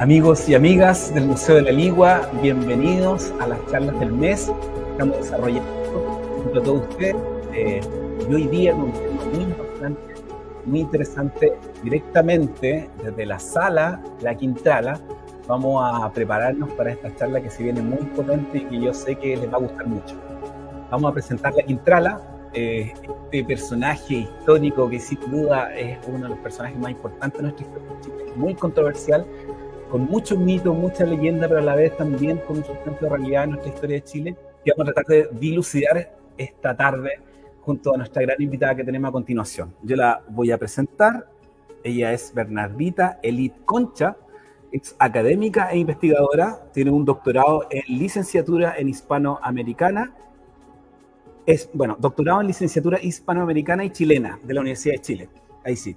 Amigos y amigas del Museo de la Ligua, bienvenidos a las charlas del mes que estamos desarrollando junto a todos ustedes. Y hoy día con un tema muy importante, muy interesante, directamente desde la sala La Quintrala. Vamos a prepararnos para esta charla que se viene muy potente y que yo sé que les va a gustar mucho. Vamos a presentar La Quintrala, este personaje histórico que sin duda es uno de los personajes más importantes de nuestra historia, muy controversial, con muchos mitos, mucha leyenda, pero a la vez también con un sustento de realidad en nuestra historia de Chile, que vamos a tratar de dilucidar esta tarde junto a nuestra gran invitada que tenemos a continuación. Yo la voy a presentar. Ella es Bernardita Elith Concha, es académica e investigadora, tiene un doctorado en licenciatura en hispanoamericana, doctorado en licenciatura hispanoamericana y chilena de la Universidad de Chile, ahí sí.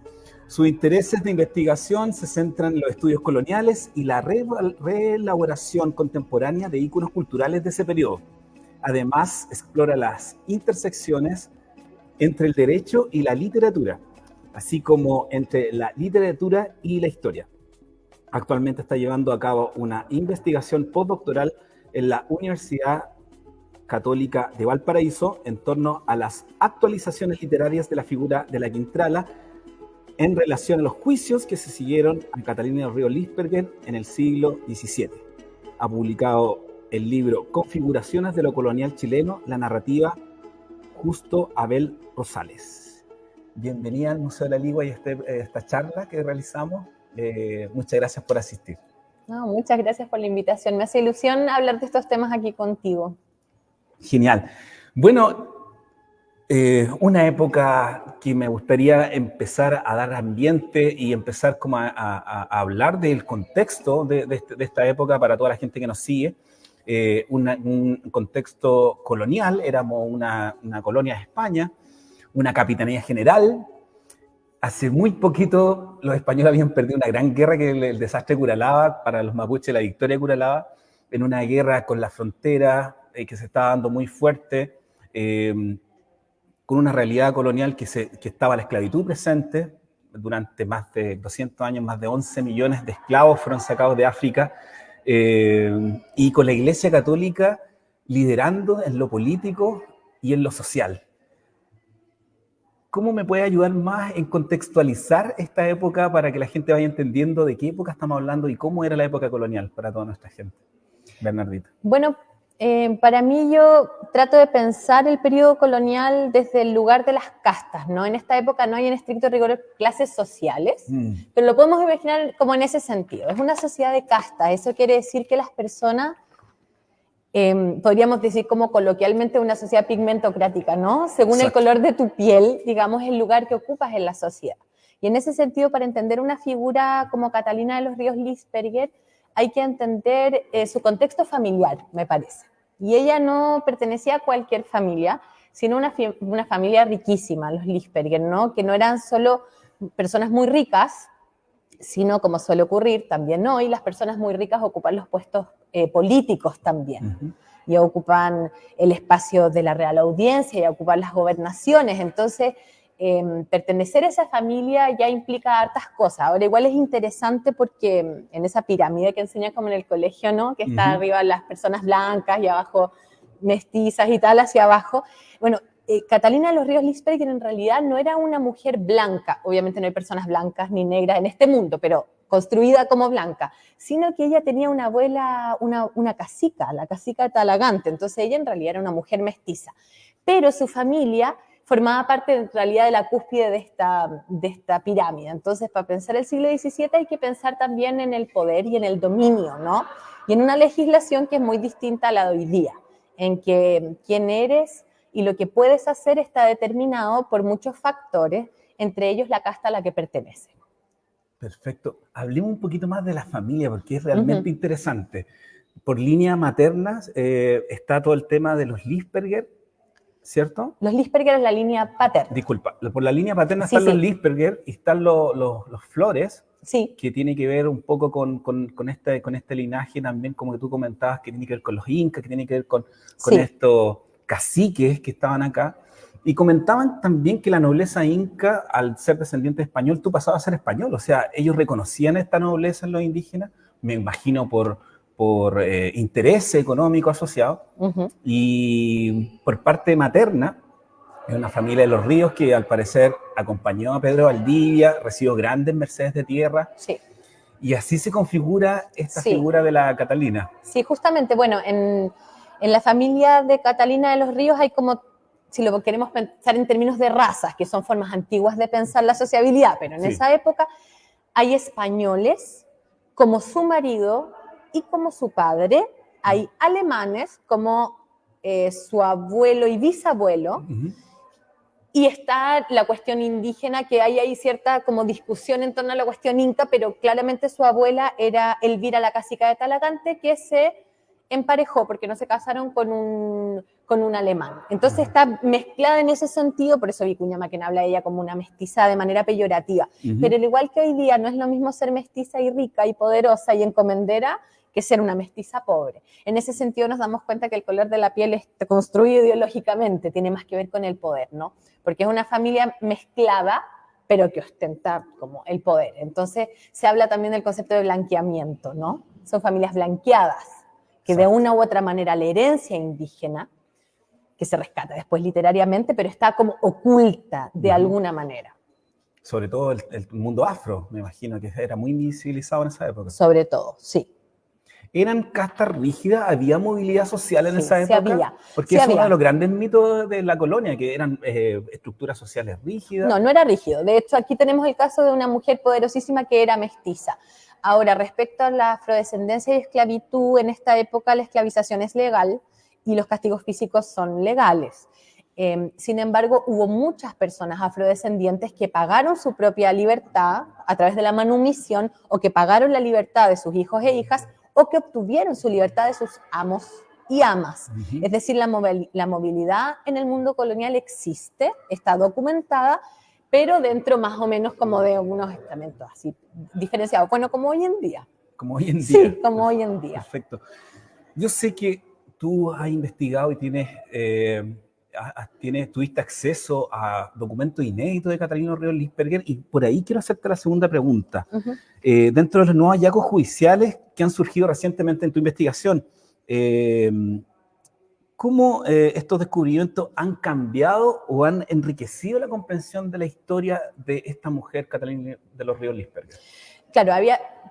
Sus intereses de investigación se centran en los estudios coloniales y la reelaboración contemporánea de íconos culturales de ese periodo. Además, explora las intersecciones entre el derecho y la literatura, así como entre la literatura y la historia. Actualmente está llevando a cabo una investigación postdoctoral en la Universidad Católica de Valparaíso en torno a las actualizaciones literarias de la figura de la Quintrala en relación a los juicios que se siguieron a Catalina del Río Lisperger en el siglo XVII. Ha publicado el libro Configuraciones de lo colonial chileno, la narrativa Justo Abel Rosales. Bienvenida al Museo de la Ligua y esta charla que realizamos. Muchas gracias por asistir. No, muchas gracias por la invitación. Me hace ilusión hablar de estos temas aquí contigo. Genial. Bueno, una época que me gustaría empezar a dar ambiente y empezar como a hablar del contexto de esta época para toda la gente que nos sigue. Un contexto colonial, éramos una colonia de España, una capitanía general. Hace muy poquito los españoles habían perdido una gran guerra, que el desastre de Curalaba, para los mapuches la victoria de Curalaba, en una guerra con la frontera que se estaba dando muy fuerte, con una realidad colonial que estaba la esclavitud presente. Durante más de 200 años, más de 11 millones de esclavos fueron sacados de África, y con la Iglesia Católica liderando en lo político y en lo social. ¿Cómo me puede ayudar más en contextualizar esta época para que la gente vaya entendiendo de qué época estamos hablando y cómo era la época colonial para toda nuestra gente? Bernardita. Bueno, para mí yo trato de pensar el periodo colonial desde el lugar de las castas, ¿no? En esta época no hay en estricto rigor clases sociales, pero lo podemos imaginar como en ese sentido. Es una sociedad de castas. Eso quiere decir que las personas, podríamos decir como coloquialmente una sociedad pigmentocrática, ¿no? Según Exacto. El color de tu piel, digamos, el lugar que ocupas en la sociedad. Y en ese sentido, para entender una figura como Catalina de los Ríos Lisperger, hay que entender su contexto familiar, me parece. Y ella no pertenecía a cualquier familia, sino una familia riquísima, los Lisperger, ¿no? Que no eran solo personas muy ricas, sino, como suele ocurrir también hoy, las personas muy ricas ocupan los puestos políticos también. Uh-huh. Y ocupan el espacio de la Real Audiencia, y ocupan las gobernaciones. Entonces, pertenecer a esa familia ya implica hartas cosas. Ahora, igual es interesante porque en esa pirámide que enseñan como en el colegio, ¿no? Que está uh-huh. arriba las personas blancas y abajo mestizas y tal, hacia abajo. Bueno, Catalina de los Ríos Lisperger en realidad no era una mujer blanca. Obviamente no hay personas blancas ni negras en este mundo, pero construida como blanca, sino que ella tenía una abuela, una cacica, la cacica de Talagante. Entonces ella en realidad era una mujer mestiza. Pero su familia formaba parte en realidad de la cúspide de esta pirámide. Entonces, para pensar el siglo XVII hay que pensar también en el poder y en el dominio, ¿no? Y en una legislación que es muy distinta a la de hoy día, en que quién eres y lo que puedes hacer está determinado por muchos factores, entre ellos la casta a la que pertenece. Perfecto. Hablemos un poquito más de la familia, porque es realmente uh-huh. interesante. Por línea materna está todo el tema de los Lisperger, ¿cierto? Los Lisperger es la línea paterna. Disculpa, por la línea paterna sí, están los Lisperger y están los Flores, sí. Que tiene que ver un poco con este linaje también, como que tú comentabas, que tiene que ver con los incas, que tiene que ver con sí. estos caciques que estaban acá. Y comentaban también que la nobleza inca, al ser descendiente español, tú pasabas a ser español. O sea, ellos reconocían esta nobleza en los indígenas me imagino por interés económico asociado, y por parte materna, es una familia de Los Ríos que al parecer acompañó a Pedro Valdivia, recibió grandes mercedes de tierra, Sí. y así se configura esta Sí. figura de la Catalina. Sí, justamente, bueno, en la familia de Catalina de los Ríos hay como, si lo queremos pensar en términos de razas, que son formas antiguas de pensar la sociabilidad, pero en esa época hay españoles como su marido y como su padre, hay alemanes como su abuelo y bisabuelo, y está la cuestión indígena, que hay cierta como discusión en torno a la cuestión inca, pero claramente su abuela era Elvira la cacica de Talagante, que se emparejó porque no se casaron con un alemán. Entonces está mezclada en ese sentido, por eso Vicuña Maquena habla de ella como una mestiza de manera peyorativa. Pero al igual que hoy día no es lo mismo ser mestiza y rica y poderosa y encomendera que ser una mestiza pobre. En ese sentido nos damos cuenta que el color de la piel está construido ideológicamente, tiene más que ver con el poder, ¿no? Porque es una familia mezclada, pero que ostenta como el poder. Entonces se habla también del concepto de blanqueamiento, ¿no? Son familias blanqueadas, que de una u otra manera la herencia indígena, que se rescata después literariamente, pero está como oculta de alguna manera. Sobre todo el mundo afro, me imagino que era muy invisibilizado en esa época. Sobre todo, sí. ¿Eran castas rígidas? ¿Había movilidad social en esa época? Sí había. Porque es uno de los grandes mitos de la colonia, que eran estructuras sociales rígidas. No era rígido. De hecho, aquí tenemos el caso de una mujer poderosísima que era mestiza. Ahora, respecto a la afrodescendencia y esclavitud, en esta época la esclavización es legal y los castigos físicos son legales. Sin embargo, hubo muchas personas afrodescendientes que pagaron su propia libertad a través de la manumisión, o que pagaron la libertad de sus hijos e hijas, o que obtuvieron su libertad de sus amos y amas. Es decir, la movilidad en el mundo colonial existe, está documentada, pero dentro más o menos como de unos estamentos así diferenciados. Bueno, como hoy en día. Como hoy en día. Sí, como hoy en día. Perfecto. Yo sé que tú has investigado y tuviste acceso a documentos inéditos de Catalina Ríos Lisperger, y por ahí quiero hacerte la segunda pregunta. Dentro de los nuevos hallazgos judiciales que han surgido recientemente en tu investigación, ¿cómo estos descubrimientos han cambiado o han enriquecido la comprensión de la historia de esta mujer, Catalina de los Ríos Lisperger? Claro,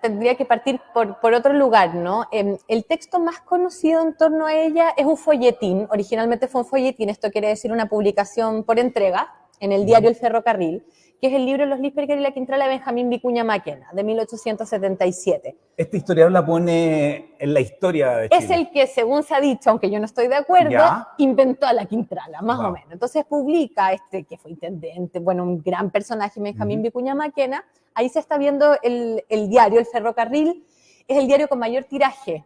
tendría que partir por otro lugar, ¿no? El texto más conocido en torno a ella es un folletín. Originalmente fue un folletín, esto quiere decir una publicación por entrega en el diario El Ferrocarril, que es el libro Los Lisperger y la Quintrala de Benjamín Vicuña Maquena, de 1877. Este historiador la pone en la historia de Chile. Es el que, según se ha dicho, aunque yo no estoy de acuerdo, inventó a la Quintrala, más o menos. Entonces publica que fue intendente, bueno, un gran personaje, Benjamín Vicuña Maquena. Ahí se está viendo el diario, El Ferrocarril, es el diario con mayor tiraje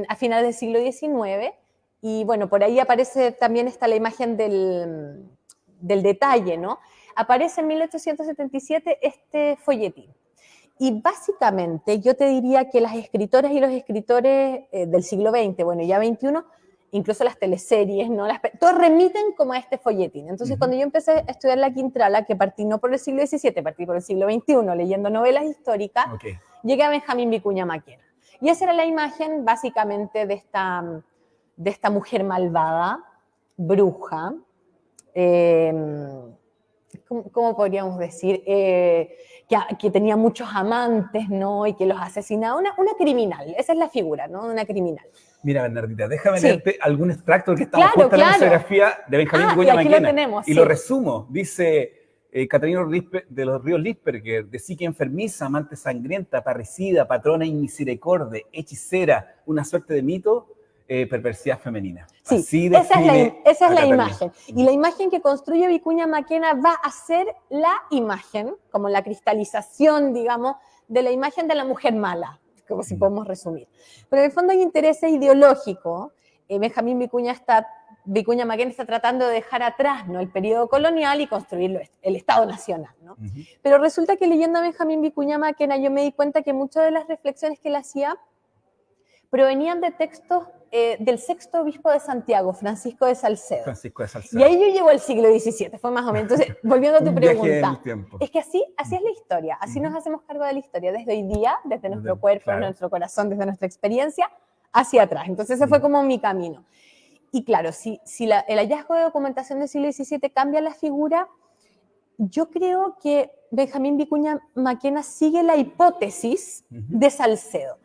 a finales del siglo XIX, y bueno, por ahí aparece también la imagen del detalle, ¿no? Aparece en 1877 este folletín. Y básicamente yo te diría que las escritoras y los escritores del siglo XX, bueno, ya XXI, incluso las teleseries, ¿no? Todos remiten como a este folletín. Entonces, cuando yo empecé a estudiar la Quintrala, que partí no por el siglo XVII, partí por el siglo XXI, leyendo novelas históricas, llegué a Benjamín Vicuña Maquena. Y esa era la imagen, básicamente, de esta mujer malvada, bruja, ¿cómo podríamos decir? Que tenía muchos amantes, ¿no? Y que los asesinaba. Una criminal, esa es la figura, ¿no? Una criminal. Mira, Bernardita, déjame leerte algún extracto que estamos justo en la biografía de Benjamín Vicuña Maquena. Lo tenemos, y lo resumo. Dice Catalina de los Ríos Lisperger, de psique enfermiza, amante sangrienta, parricida, patrona inmisericorde, hechicera, una suerte de mito, perversidad femenina. Sí, así esa es la imagen. Y la imagen que construye Vicuña Maquena va a ser la imagen, como la cristalización, digamos, de la imagen de la mujer mala, como si podemos resumir. Pero en el fondo hay intereses ideológicos. Benjamín Vicuña Maquena está tratando de dejar atrás, ¿no?, el periodo colonial y construir el Estado Nacional, ¿no? Pero resulta que leyendo a Benjamín Vicuña Maquena yo me di cuenta que muchas de las reflexiones que él hacía provenían de textos del sexto obispo de Santiago, Francisco de Salcedo. Francisco de Salcedo. Y ahí yo llego al siglo XVII, fue más o menos. Entonces, volviendo a tu pregunta, es que así es la historia, así nos hacemos cargo de la historia, desde hoy día, desde nuestro cuerpo, claro, nuestro corazón, desde nuestra experiencia, hacia atrás. Entonces ese fue como mi camino. Y claro, si el hallazgo de documentación del siglo XVII cambia la figura, yo creo que Benjamín Vicuña Maquena sigue la hipótesis de Salcedo.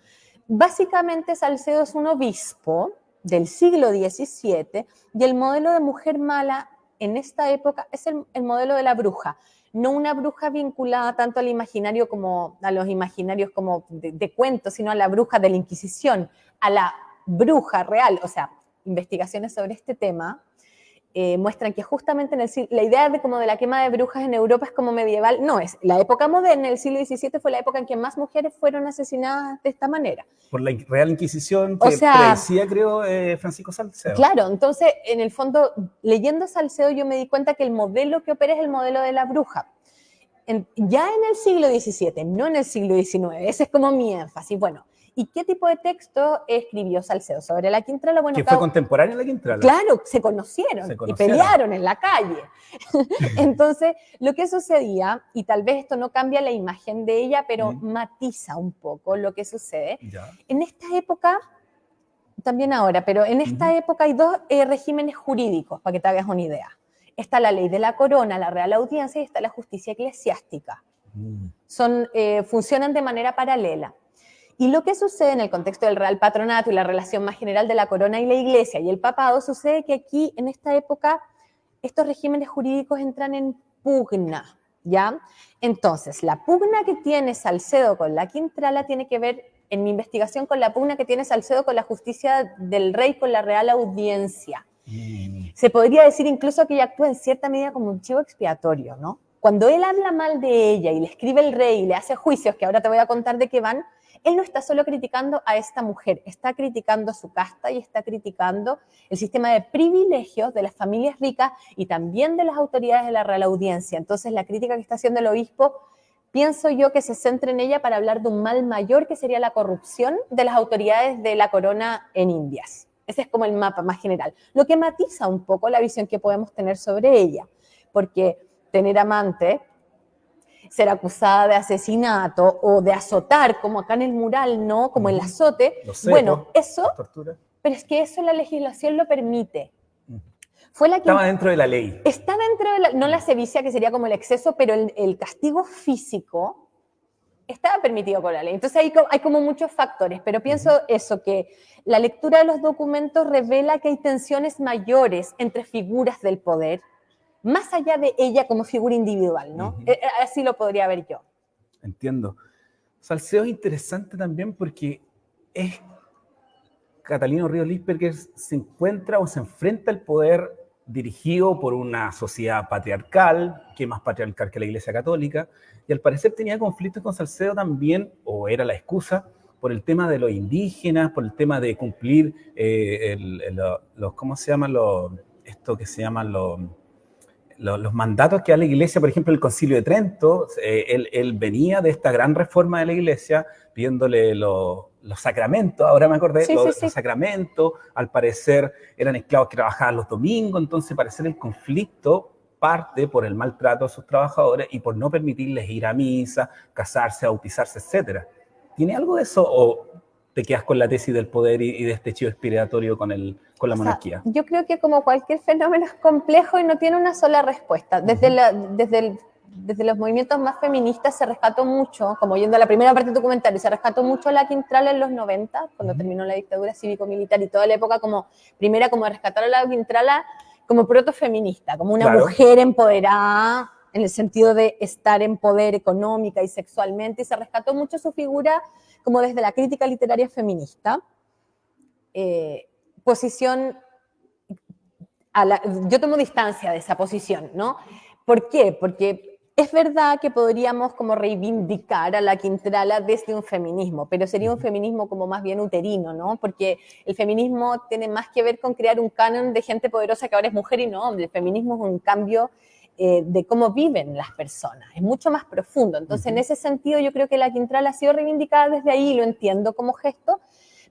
Básicamente Salcedo es un obispo del siglo XVII y el modelo de mujer mala en esta época es el modelo de la bruja. No una bruja vinculada tanto al imaginario como a los imaginarios como de cuentos, sino a la bruja de la Inquisición, a la bruja real. O sea, investigaciones sobre este tema muestran que justamente la idea de como de la quema de brujas en Europa es como medieval. No, es la época moderna, el siglo XVII fue la época en que más mujeres fueron asesinadas de esta manera. Por la Real Inquisición que predecía, creo, Francisco Salcedo. Claro, entonces, en el fondo, leyendo Salcedo yo me di cuenta que el modelo que opera es el modelo de la bruja. Ya en el siglo XVII, no en el siglo XIX, ese es como mi énfasis. Bueno, ¿y qué tipo de texto escribió Salcedo sobre la Quintrala? Bueno, que fue contemporáneo a la Quintrala. Claro, se conocieron y pelearon en la calle. Entonces, lo que sucedía, y tal vez esto no cambia la imagen de ella, pero matiza un poco lo que sucede. Ya. En esta época, también ahora, pero en esta época hay dos regímenes jurídicos, para que te hagas una idea. Está la ley de la corona, la Real Audiencia, y está la justicia eclesiástica. Funcionan de manera paralela. Y lo que sucede en el contexto del Real Patronato y la relación más general de la corona y la iglesia y el papado, sucede que aquí, en esta época, estos regímenes jurídicos entran en pugna, ¿ya? Entonces, la pugna que tiene Salcedo con la Quintrala tiene que ver, en mi investigación, con la pugna que tiene Salcedo con la justicia del rey, con la Real Audiencia. Se podría decir incluso que ella actúa en cierta medida como un chivo expiatorio, ¿no? Cuando él habla mal de ella y le escribe el rey y le hace juicios, que ahora te voy a contar de qué van, él no está solo criticando a esta mujer, está criticando su casta y está criticando el sistema de privilegios de las familias ricas y también de las autoridades de la Real Audiencia. Entonces, la crítica que está haciendo el obispo, pienso yo que se centra en ella para hablar de un mal mayor que sería la corrupción de las autoridades de la corona en Indias. Ese es como el mapa más general, lo que matiza un poco la visión que podemos tener sobre ella, porque tener amante, ser acusada de asesinato o de azotar, como acá en el mural, ¿no? Como el azote. Bueno, eso, pero es que eso la legislación lo permite. Fue la que estaba dentro de la ley. Está dentro de la, no la sevicia, que sería como el exceso, pero el castigo físico estaba permitido por la ley. Entonces hay como muchos factores, pero pienso eso, que la lectura de los documentos revela que hay tensiones mayores entre figuras del poder, más allá de ella como figura individual, ¿no? Así lo podría ver yo. Entiendo. Salcedo es interesante también porque es Catalino Ríos Lispberger se encuentra o se enfrenta al poder dirigido por una sociedad patriarcal, que más patriarcal que la Iglesia Católica, y al parecer tenía conflictos con Salcedo también, o era la excusa, por el tema de los indígenas, por el tema de cumplir ¿cómo se llaman los mandatos que da la Iglesia? Por ejemplo, el Concilio de Trento, él venía de esta gran reforma de la Iglesia, pidiéndole los sacramentos, ahora me acordé, los sacramentos, al parecer eran esclavos que trabajaban los domingos, entonces al parecer el conflicto parte por el maltrato a sus trabajadores y por no permitirles ir a misa, casarse, bautizarse, etc. ¿Tiene algo de eso o te quedas con la tesis del poder y de este chivo expiatorio con la monarquía? Yo creo que como cualquier fenómeno es complejo y no tiene una sola respuesta. Desde los movimientos más feministas se rescató mucho, como yendo a la primera parte de tu comentario, se rescató mucho la Quintrala en los 90, cuando terminó la dictadura cívico-militar y toda la época como rescatar a la Quintrala como protofeminista, como una mujer empoderada en el sentido de estar en poder económica y sexualmente, y se rescató mucho su figura como desde la crítica literaria feminista, yo tomo distancia de esa posición, ¿no? ¿Por qué? Porque es verdad que podríamos como reivindicar a la Quintrala desde un feminismo, pero sería un feminismo como más bien uterino, ¿no? Porque el feminismo tiene más que ver con crear un canon de gente poderosa que ahora es mujer y no hombre. El feminismo es un cambio de cómo viven las personas, es mucho más profundo. Entonces, en ese sentido, yo creo que la Quintrala ha sido reivindicada desde ahí, lo entiendo como gesto,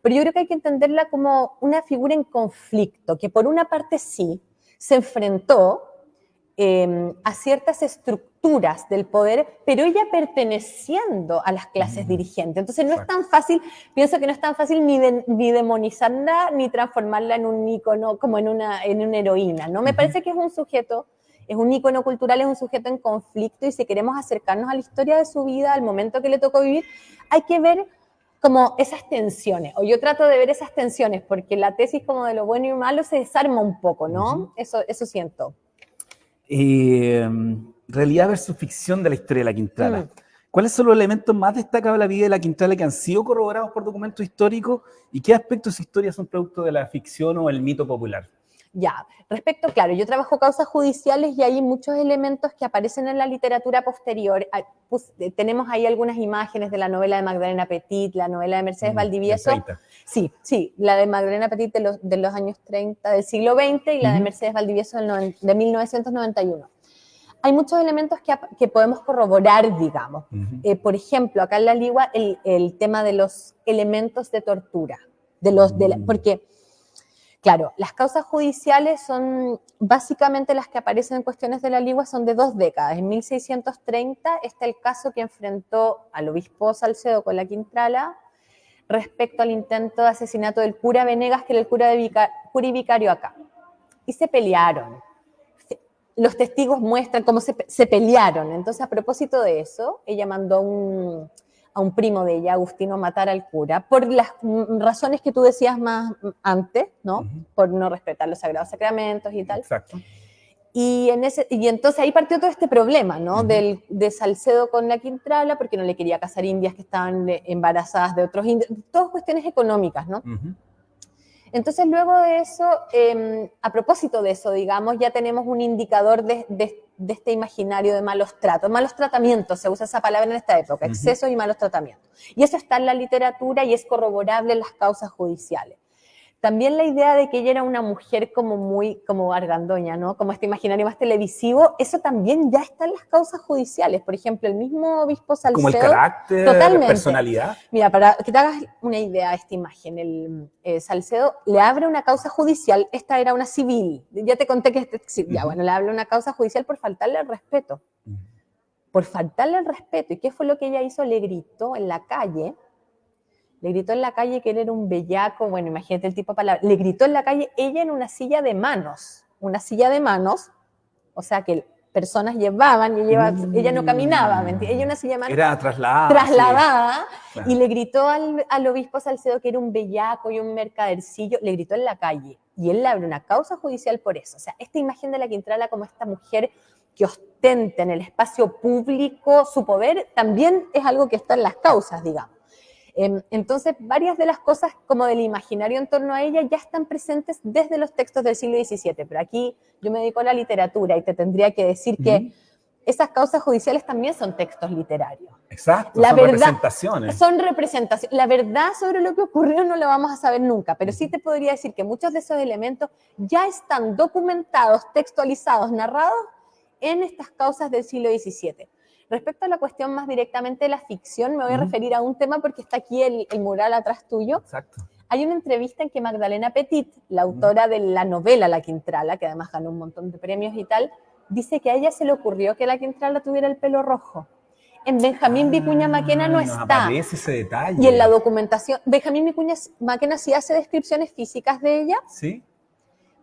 pero yo creo que hay que entenderla como una figura en conflicto, que por una parte sí, se enfrentó a ciertas estructuras del poder, pero ella perteneciendo a las clases dirigentes. Entonces no es tan fácil, pienso que no es tan fácil ni demonizarla, ni transformarla en un ícono, como en una heroína, ¿no? Me parece que es un sujeto, es un ícono cultural, es un sujeto en conflicto, y si queremos acercarnos a la historia de su vida, al momento que le tocó vivir, hay que ver como esas tensiones, o yo trato de ver esas tensiones, porque la tesis como de lo bueno y malo se desarma un poco, ¿no? Eso siento. Realidad versus ficción de la historia de la Quintrala. ¿Cuáles son los elementos más destacados de la vida de la Quintrala que han sido corroborados por documentos históricos y qué aspectos de su historia son producto de la ficción o el mito popular? Ya, respecto, claro, yo trabajo causas judiciales y hay muchos elementos que aparecen en la literatura posterior. Tenemos ahí algunas imágenes de la novela de Magdalena Petit, la novela de Mercedes Valdivieso. Sí, la de Magdalena Petit de los años 30 del siglo XX y la de Mercedes Valdivieso de 1991. Hay muchos elementos que podemos corroborar, digamos. Por ejemplo, acá en La Ligua, el tema de los elementos de tortura, porque... Claro, las causas judiciales son básicamente las que aparecen en cuestiones de La Ligua, son de 2 décadas. En 1630 está el caso que enfrentó al obispo Salcedo con la Quintrala respecto al intento de asesinato del cura Venegas, que era el cura y vicario acá. Y se pelearon. Los testigos muestran cómo se pelearon. Entonces, a propósito de eso, ella mandó a un primo de ella, Agustino, matar al cura, por las razones que tú decías más antes, ¿no? Por no respetar los sagrados sacramentos y tal. Exacto. Y entonces ahí partió todo este problema, ¿no? De Salcedo con la Quintrala, porque no le quería casar indias que estaban embarazadas de otros indios, todas cuestiones económicas, ¿no? Entonces, luego de eso, a propósito de eso, digamos, ya tenemos un indicador de este imaginario de malos tratos. Malos tratamientos, se usa esa palabra en esta época, excesos y malos tratamientos. Y eso está en la literatura y es corroborable en las causas judiciales. También la idea de que ella era una mujer como argandoña, ¿no? Como este imaginario más televisivo, eso también ya está en las causas judiciales. Por ejemplo, el mismo obispo Salcedo... Como el carácter, totalmente. Personalidad. Mira, para que te hagas una idea de esta imagen, el Salcedo le abre una causa judicial, esta era una civil, ya te conté que le abre una causa judicial por faltarle al respeto. Por faltarle al respeto. ¿Y qué fue lo que ella hizo? Le gritó en la calle que él era un bellaco, bueno, imagínate el tipo de palabras, le gritó en la calle ella en una silla de manos, o sea que personas llevaban, y ella no caminaba, ¿mentira? Ella una silla de manos. Era trasladada, sí. Y le gritó al obispo Salcedo que era un bellaco y un mercadercillo, le gritó en la calle, y él le abre una causa judicial por eso. O sea, esta imagen de la Quintrala como esta mujer que ostenta en el espacio público su poder, también es algo que está en las causas, digamos. Entonces, varias de las cosas como del imaginario en torno a ella ya están presentes desde los textos del siglo XVII, pero aquí yo me dedico a la literatura y te tendría que decir que esas causas judiciales también son textos literarios. Exacto, representaciones. Son representaciones. La verdad sobre lo que ocurrió no la vamos a saber nunca, pero sí te podría decir que muchos de esos elementos ya están documentados, textualizados, narrados en estas causas del siglo XVII. Respecto a la cuestión más directamente de la ficción, me voy a referir a un tema porque está aquí el mural atrás tuyo. Exacto. Hay una entrevista en que Magdalena Petit, la autora de la novela La Quintrala, que además ganó un montón de premios y tal, dice que a ella se le ocurrió que la Quintrala tuviera el pelo rojo. En Benjamín Vicuña Maquena no está. Aparece ese detalle. Y en la documentación, Benjamín Vicuña Maquena sí hace descripciones físicas de ella. Sí.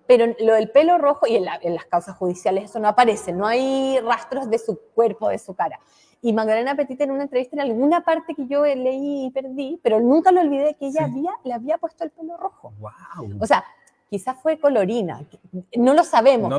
Pero lo del pelo rojo, y en las causas judiciales eso no aparece, no hay rastros de su cuerpo, de su cara. Y Magdalena Petit en una entrevista en alguna parte que yo leí y perdí, pero nunca lo olvidé, que ella le había puesto el pelo rojo. Wow. O sea, quizás fue colorina, no lo sabemos,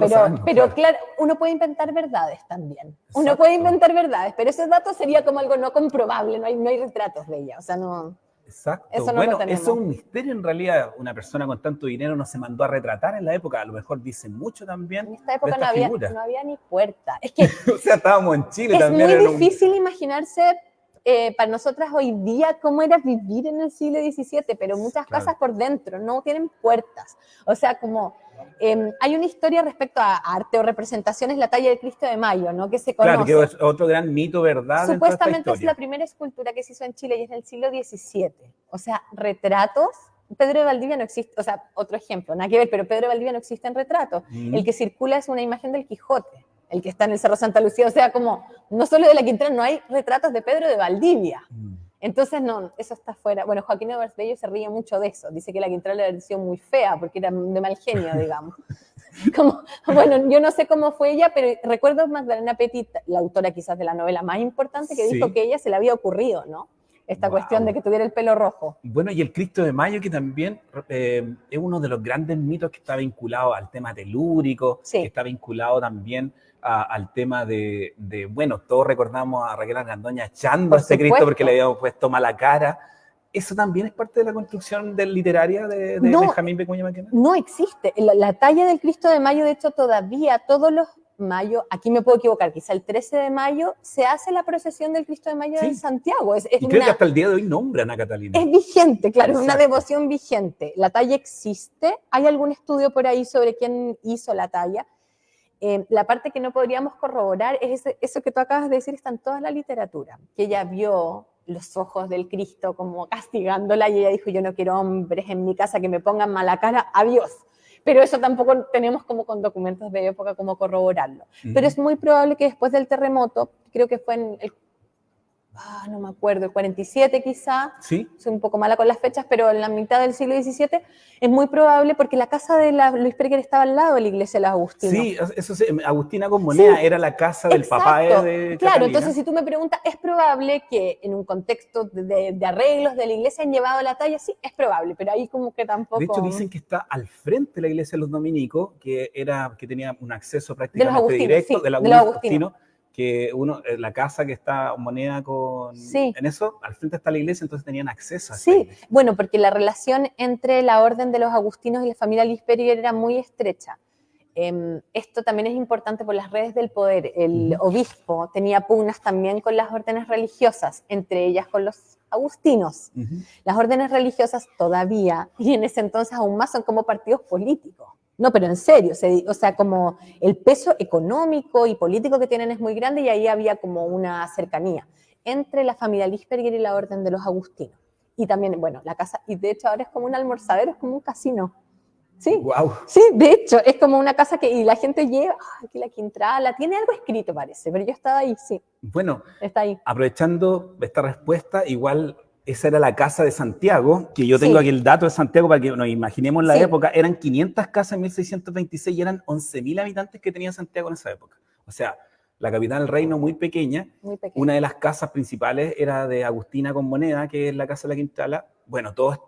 pero claro, uno puede inventar verdades también. Exacto. Uno puede inventar verdades, pero ese dato sería como algo no comprobable, no hay retratos de ella, o sea, no... Exacto. Eso no bueno, lo tenemos. eso es un misterio en realidad. Una persona con tanto dinero no se mandó a retratar en la época. A lo mejor dice mucho también. En esta época no había ni puerta. Es que o sea, estábamos en Chile también. Es muy difícil imaginarse para nosotras hoy día cómo era vivir en el siglo XVII, pero muchas casas por dentro no tienen puertas. O sea, como hay una historia respecto a arte o representaciones, la talla del Cristo de Mayo, ¿no? Que se conoce. Claro, que es otro gran mito, ¿verdad? Supuestamente es la primera escultura que se hizo en Chile y es del siglo XVII. O sea, retratos Pedro de Valdivia no existe, o sea, otro ejemplo, nada que ver, pero Pedro de Valdivia no existe en retrato. El que circula es una imagen del Quijote, el que está en el Cerro Santa Lucía, o sea, como, no solo de la Quintana, no hay retratos de Pedro de Valdivia. Entonces, no, eso está fuera. Bueno, Joaquín Edwards Bello se ríe mucho de eso, dice que la Quintana le pareció muy fea, porque era de mal genio, digamos. Como, bueno, yo no sé cómo fue ella, pero recuerdo Magdalena Petit, la autora quizás de la novela más importante, que dijo que ella se le había ocurrido, ¿no? Esta cuestión de que tuviera el pelo rojo. Bueno, y el Cristo de Mayo, que también es uno de los grandes mitos que está vinculado al tema telúrico, que está vinculado también al tema de, bueno, todos recordamos a Raquel Argandoña echando a este Cristo porque le habíamos puesto mala cara. ¿Eso también es parte de la construcción literaria de Benjamín Vicuña Mackenna? No existe. La talla del Cristo de Mayo, de hecho, todavía todos los mayo, aquí me puedo equivocar, quizá el 13 de mayo se hace la procesión del Cristo de Mayo en Santiago. Y creo que hasta el día de hoy nombran a Catalina. Es vigente, claro, es una devoción vigente. La talla existe, hay algún estudio por ahí sobre quién hizo la talla. La parte que no podríamos corroborar es eso que tú acabas de decir, está en toda la literatura, que ella vio los ojos del Cristo como castigándola y ella dijo, yo no quiero hombres en mi casa que me pongan mala cara, adiós. Pero eso tampoco tenemos como con documentos de época como corroborarlo. Pero es muy probable que después del terremoto, creo que fue en el, no me acuerdo, el 47 quizá, soy un poco mala con las fechas, pero en la mitad del siglo XVII, es muy probable porque la casa de Luis Perger estaba al lado de la iglesia de los Agustinos. Sí, eso sí, Agustina con Moneda era la casa del papá de Catalina. Claro, entonces si tú me preguntas, ¿es probable que en un contexto de arreglos de la iglesia han llevado la talla? Sí, es probable, pero ahí como que tampoco... De hecho, dicen que está al frente de la iglesia de los dominicos, que tenía un acceso prácticamente directo de los Agustinos, que la casa que está Moneda con... En eso, al frente está la iglesia, entonces tenían acceso a esa iglesia. Bueno, porque la relación entre la orden de los agustinos y la familia Lisperiger era muy estrecha. Esto también es importante por las redes del poder. El obispo tenía pugnas también con las órdenes religiosas, entre ellas con los agustinos. Las órdenes religiosas todavía, y en ese entonces aún más, son como partidos políticos. No, pero en serio, o sea, como el peso económico y político que tienen es muy grande y ahí había como una cercanía entre la familia Lisperiger y la orden de los agustinos. Y también, bueno, la casa, y de hecho ahora es como un almorzadero, es como un casino. Sí, wow. Sí, de hecho, es como una casa que y la gente lleva, aquí la Quintrala, tiene algo escrito parece, pero yo estaba ahí, sí. Bueno, está ahí. Aprovechando esta respuesta, igual esa era la casa de Santiago, que yo tengo aquí el dato de Santiago para que nos imaginemos la época, eran 500 casas en 1626 y eran 11.000 habitantes que tenía Santiago en esa época. O sea, la capital del reino muy pequeña. Una de las casas principales era de Agustina con Moneda, que es la casa de la Quintrala. Bueno, toda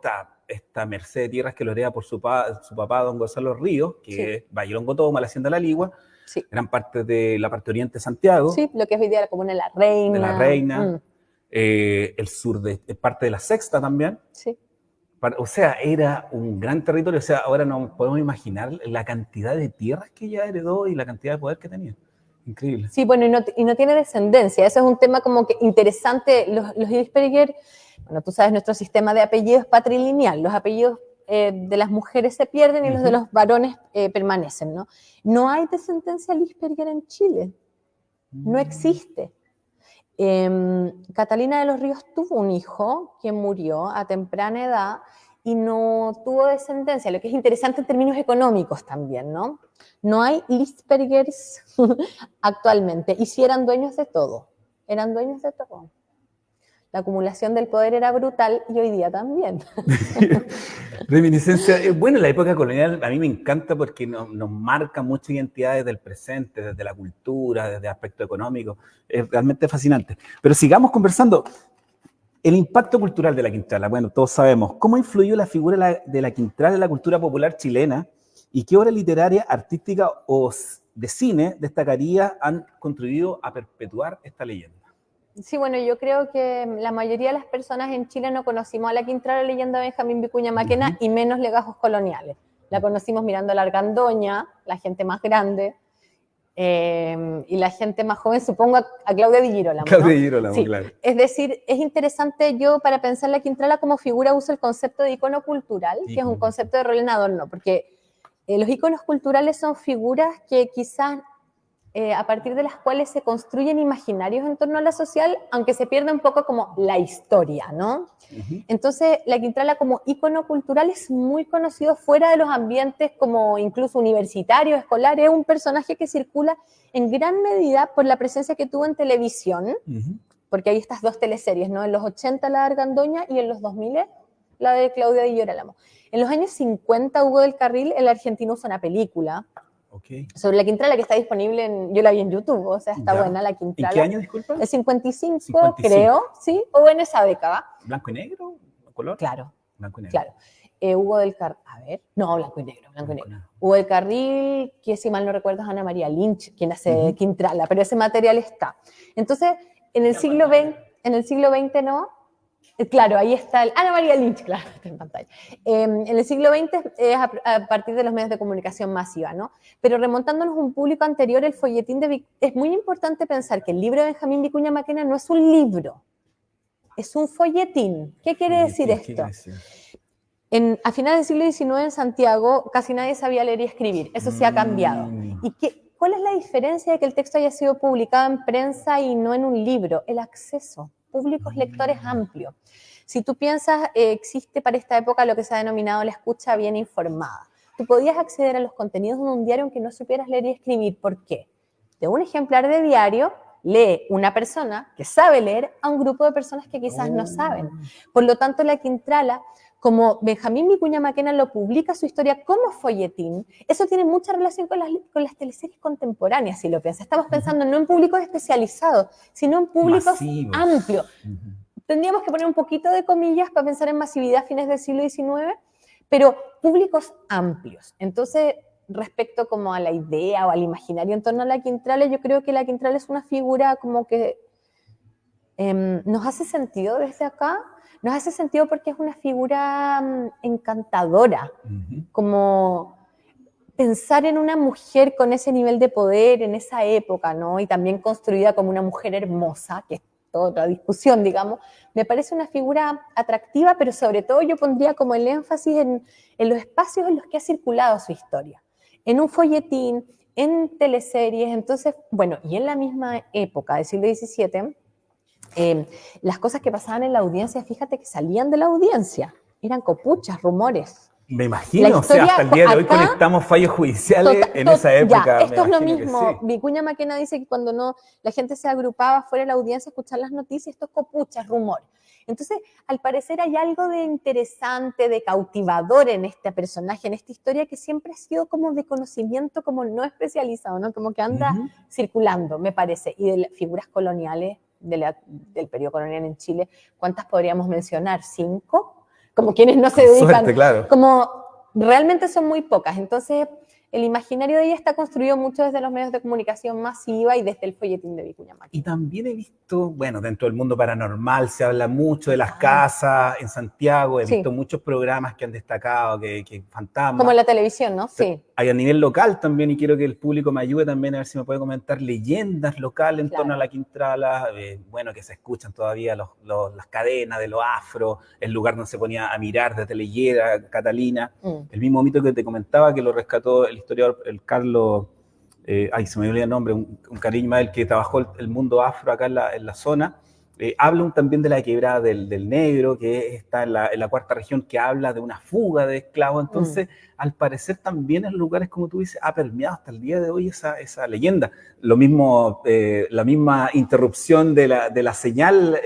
esta merced de tierras que lo hereda por su papá, don Gonzalo Ríos, que es Bailongo Toma, la hacienda de la Ligua, eran parte de la parte oriente de Santiago. Sí, lo que es hoy día la comuna de La Reina. De La Reina. El sur es parte de la Sexta también. Sí. O sea, era un gran territorio. O sea, ahora no podemos imaginar la cantidad de tierras que ella heredó y la cantidad de poder que tenía. Increíble. Sí, bueno, y no tiene descendencia. Ese es un tema como que interesante. Los Lisperiger, bueno, tú sabes, nuestro sistema de apellidos es patrilineal. Los apellidos de las mujeres se pierden y los de los varones permanecen, ¿no? No hay descendencia Lisperiger en Chile. No existe. Catalina de los Ríos tuvo un hijo que murió a temprana edad y no tuvo descendencia, lo que es interesante en términos económicos también, ¿no? No hay Lisperiggers actualmente, y sí eran dueños de todo, La acumulación del poder era brutal y hoy día también. Reminiscencia. Bueno, la época colonial a mí me encanta porque nos marca muchas identidades del presente, desde la cultura, desde el aspecto económico. Es realmente fascinante. Pero sigamos conversando. El impacto cultural de la Quintrala. Bueno, todos sabemos. ¿Cómo influyó la figura de la Quintrala en la cultura popular chilena? ¿Y qué obra literaria, artística o de cine destacaría han contribuido a perpetuar esta leyenda? Sí, bueno, yo creo que la mayoría de las personas en Chile no conocimos a la Quintrala leyenda de Benjamín Vicuña Mackenna y menos legajos coloniales. La conocimos mirando a la Argandoña, la gente más grande, y la gente más joven, supongo, a Claudia Di Girolamo. Claudia Di Girolamo, sí. Claro. Es decir, es interesante yo para pensar la Quintrala como figura uso el concepto de icono cultural, que es un concepto de Rolén Adorno, porque los iconos culturales son figuras que quizás a partir de las cuales se construyen imaginarios en torno a la social, aunque se pierde un poco como la historia, ¿no? Entonces, la Quintrala como ícono cultural es muy conocido fuera de los ambientes como incluso universitarios, escolares, es un personaje que circula en gran medida por la presencia que tuvo en televisión, porque hay estas dos teleseries, ¿no? En los 80 la de Argandoña y en los 2000 la de Claudia Di Girolamo. En los años 50 Hugo del Carril, el argentino, hizo una película sobre la Quintrala que está disponible, yo la vi en YouTube, o sea, está buena la Quintrala. ¿En qué año, disculpa? El 55, creo, ¿sí? O en esa década. ¿Blanco y negro? ¿Color? Claro. Blanco y negro. Claro. Hugo del Carril, a ver, no, blanco y negro. Hugo del Carril, que si mal no recuerdo es Ana María Lynch, quien hace Quintrala, pero ese material está. Entonces, en el siglo XX, ¿no? Claro, ahí está Ana María Lynch, claro, está en pantalla. En el siglo XX es a partir de los medios de comunicación masiva, ¿no? Pero remontándonos a un público anterior, el folletín es muy importante pensar que el libro de Benjamín Vicuña Maquena no es un libro, es un folletín. ¿Qué quiere decir esto? A finales del siglo XIX en Santiago casi nadie sabía leer y escribir, eso se ha cambiado. ¿Y cuál es la diferencia de que el texto haya sido publicado en prensa y no en un libro? El acceso. Públicos lectores amplios. Si tú piensas, existe para esta época lo que se ha denominado la escucha bien informada. Tú podías acceder a los contenidos de un diario aunque no supieras leer y escribir. ¿Por qué? De un ejemplar de diario lee una persona que sabe leer a un grupo de personas que quizás no saben. Por lo tanto, la Quintrala, como Benjamín Vicuña Maquena lo publica su historia como folletín, eso tiene mucha relación con las teleseries contemporáneas, si lo piensas. Estamos pensando no en públicos especializados, sino en públicos amplios. Tendríamos que poner un poquito de comillas para pensar en masividad a fines del siglo XIX, pero públicos amplios. Entonces, respecto como a la idea o al imaginario en torno a la Quintrala, yo creo que la Quintrala es una figura como que nos hace sentido desde acá. Nos hace sentido porque es una figura encantadora, como pensar en una mujer con ese nivel de poder en esa época, ¿no? Y también construida como una mujer hermosa, que es toda otra discusión, digamos, me parece una figura atractiva, pero sobre todo yo pondría como el énfasis en los espacios en los que ha circulado su historia, en un folletín, en teleseries, entonces, bueno, y en la misma época del siglo XVII, las cosas que pasaban en la audiencia, fíjate que salían de la audiencia, eran copuchas, rumores. Me imagino, o sea, hasta el día de hoy conectamos fallos judiciales en esa época. Ya, esto es lo mismo. Sí. Vicuña Maquena dice que cuando la gente se agrupaba fuera de la audiencia a escuchar las noticias, esto es copuchas, rumores. Entonces, al parecer hay algo de interesante, de cautivador en este personaje, en esta historia que siempre ha sido como de conocimiento, como no especializado, ¿no? Como que anda circulando, me parece. Y de las figuras coloniales del periodo colonial en Chile, ¿cuántas podríamos mencionar? ¿5? Como quienes no se dedican, suerte, claro. Como realmente son muy pocas. Entonces, el imaginario de ella está construido mucho desde los medios de comunicación masiva y desde el folletín de Vicuña Maquena. Y también he visto, bueno, dentro del mundo paranormal se habla mucho de las casas en Santiago, he visto muchos programas que han destacado, que fantasmas. Como en la televisión, ¿no? Sí. Hay a nivel local también, y quiero que el público me ayude también a ver si me puede comentar leyendas locales en torno a la Quintrala, bueno, que se escuchan todavía las cadenas de los afro, el lugar donde se ponía a mirar desde Leyera, Catalina, el mismo mito que te comentaba que lo rescató el historiador, el Carlos, se me olvidó el nombre, un cariño más, el que trabajó el mundo afro acá en la zona, habla también de la quebrada del Negro, que está en la cuarta región, que habla de una fuga de esclavos. Entonces, al parecer también en lugares, como tú dices, ha permeado hasta el día de hoy esa leyenda. Lo mismo, la misma interrupción de la señal,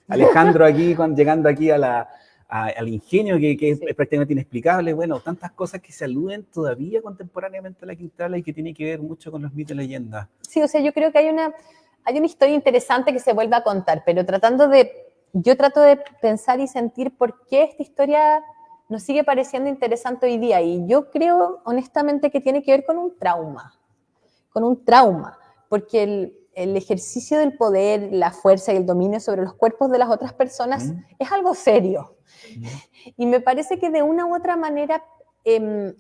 Alejandro aquí, llegando aquí al ingenio que es prácticamente inexplicable. Bueno, tantas cosas que se aluden todavía contemporáneamente a la Quintrala y que tiene que ver mucho con los mitos y leyendas. Sí, o sea, yo creo que hay una historia interesante que se vuelve a contar, pero yo trato de pensar y sentir por qué esta historia nos sigue pareciendo interesante hoy día. Y yo creo, honestamente, que tiene que ver con un trauma, porque el ejercicio del poder, la fuerza y el dominio sobre los cuerpos de las otras personas es algo serio. Y me parece que de una u otra manera,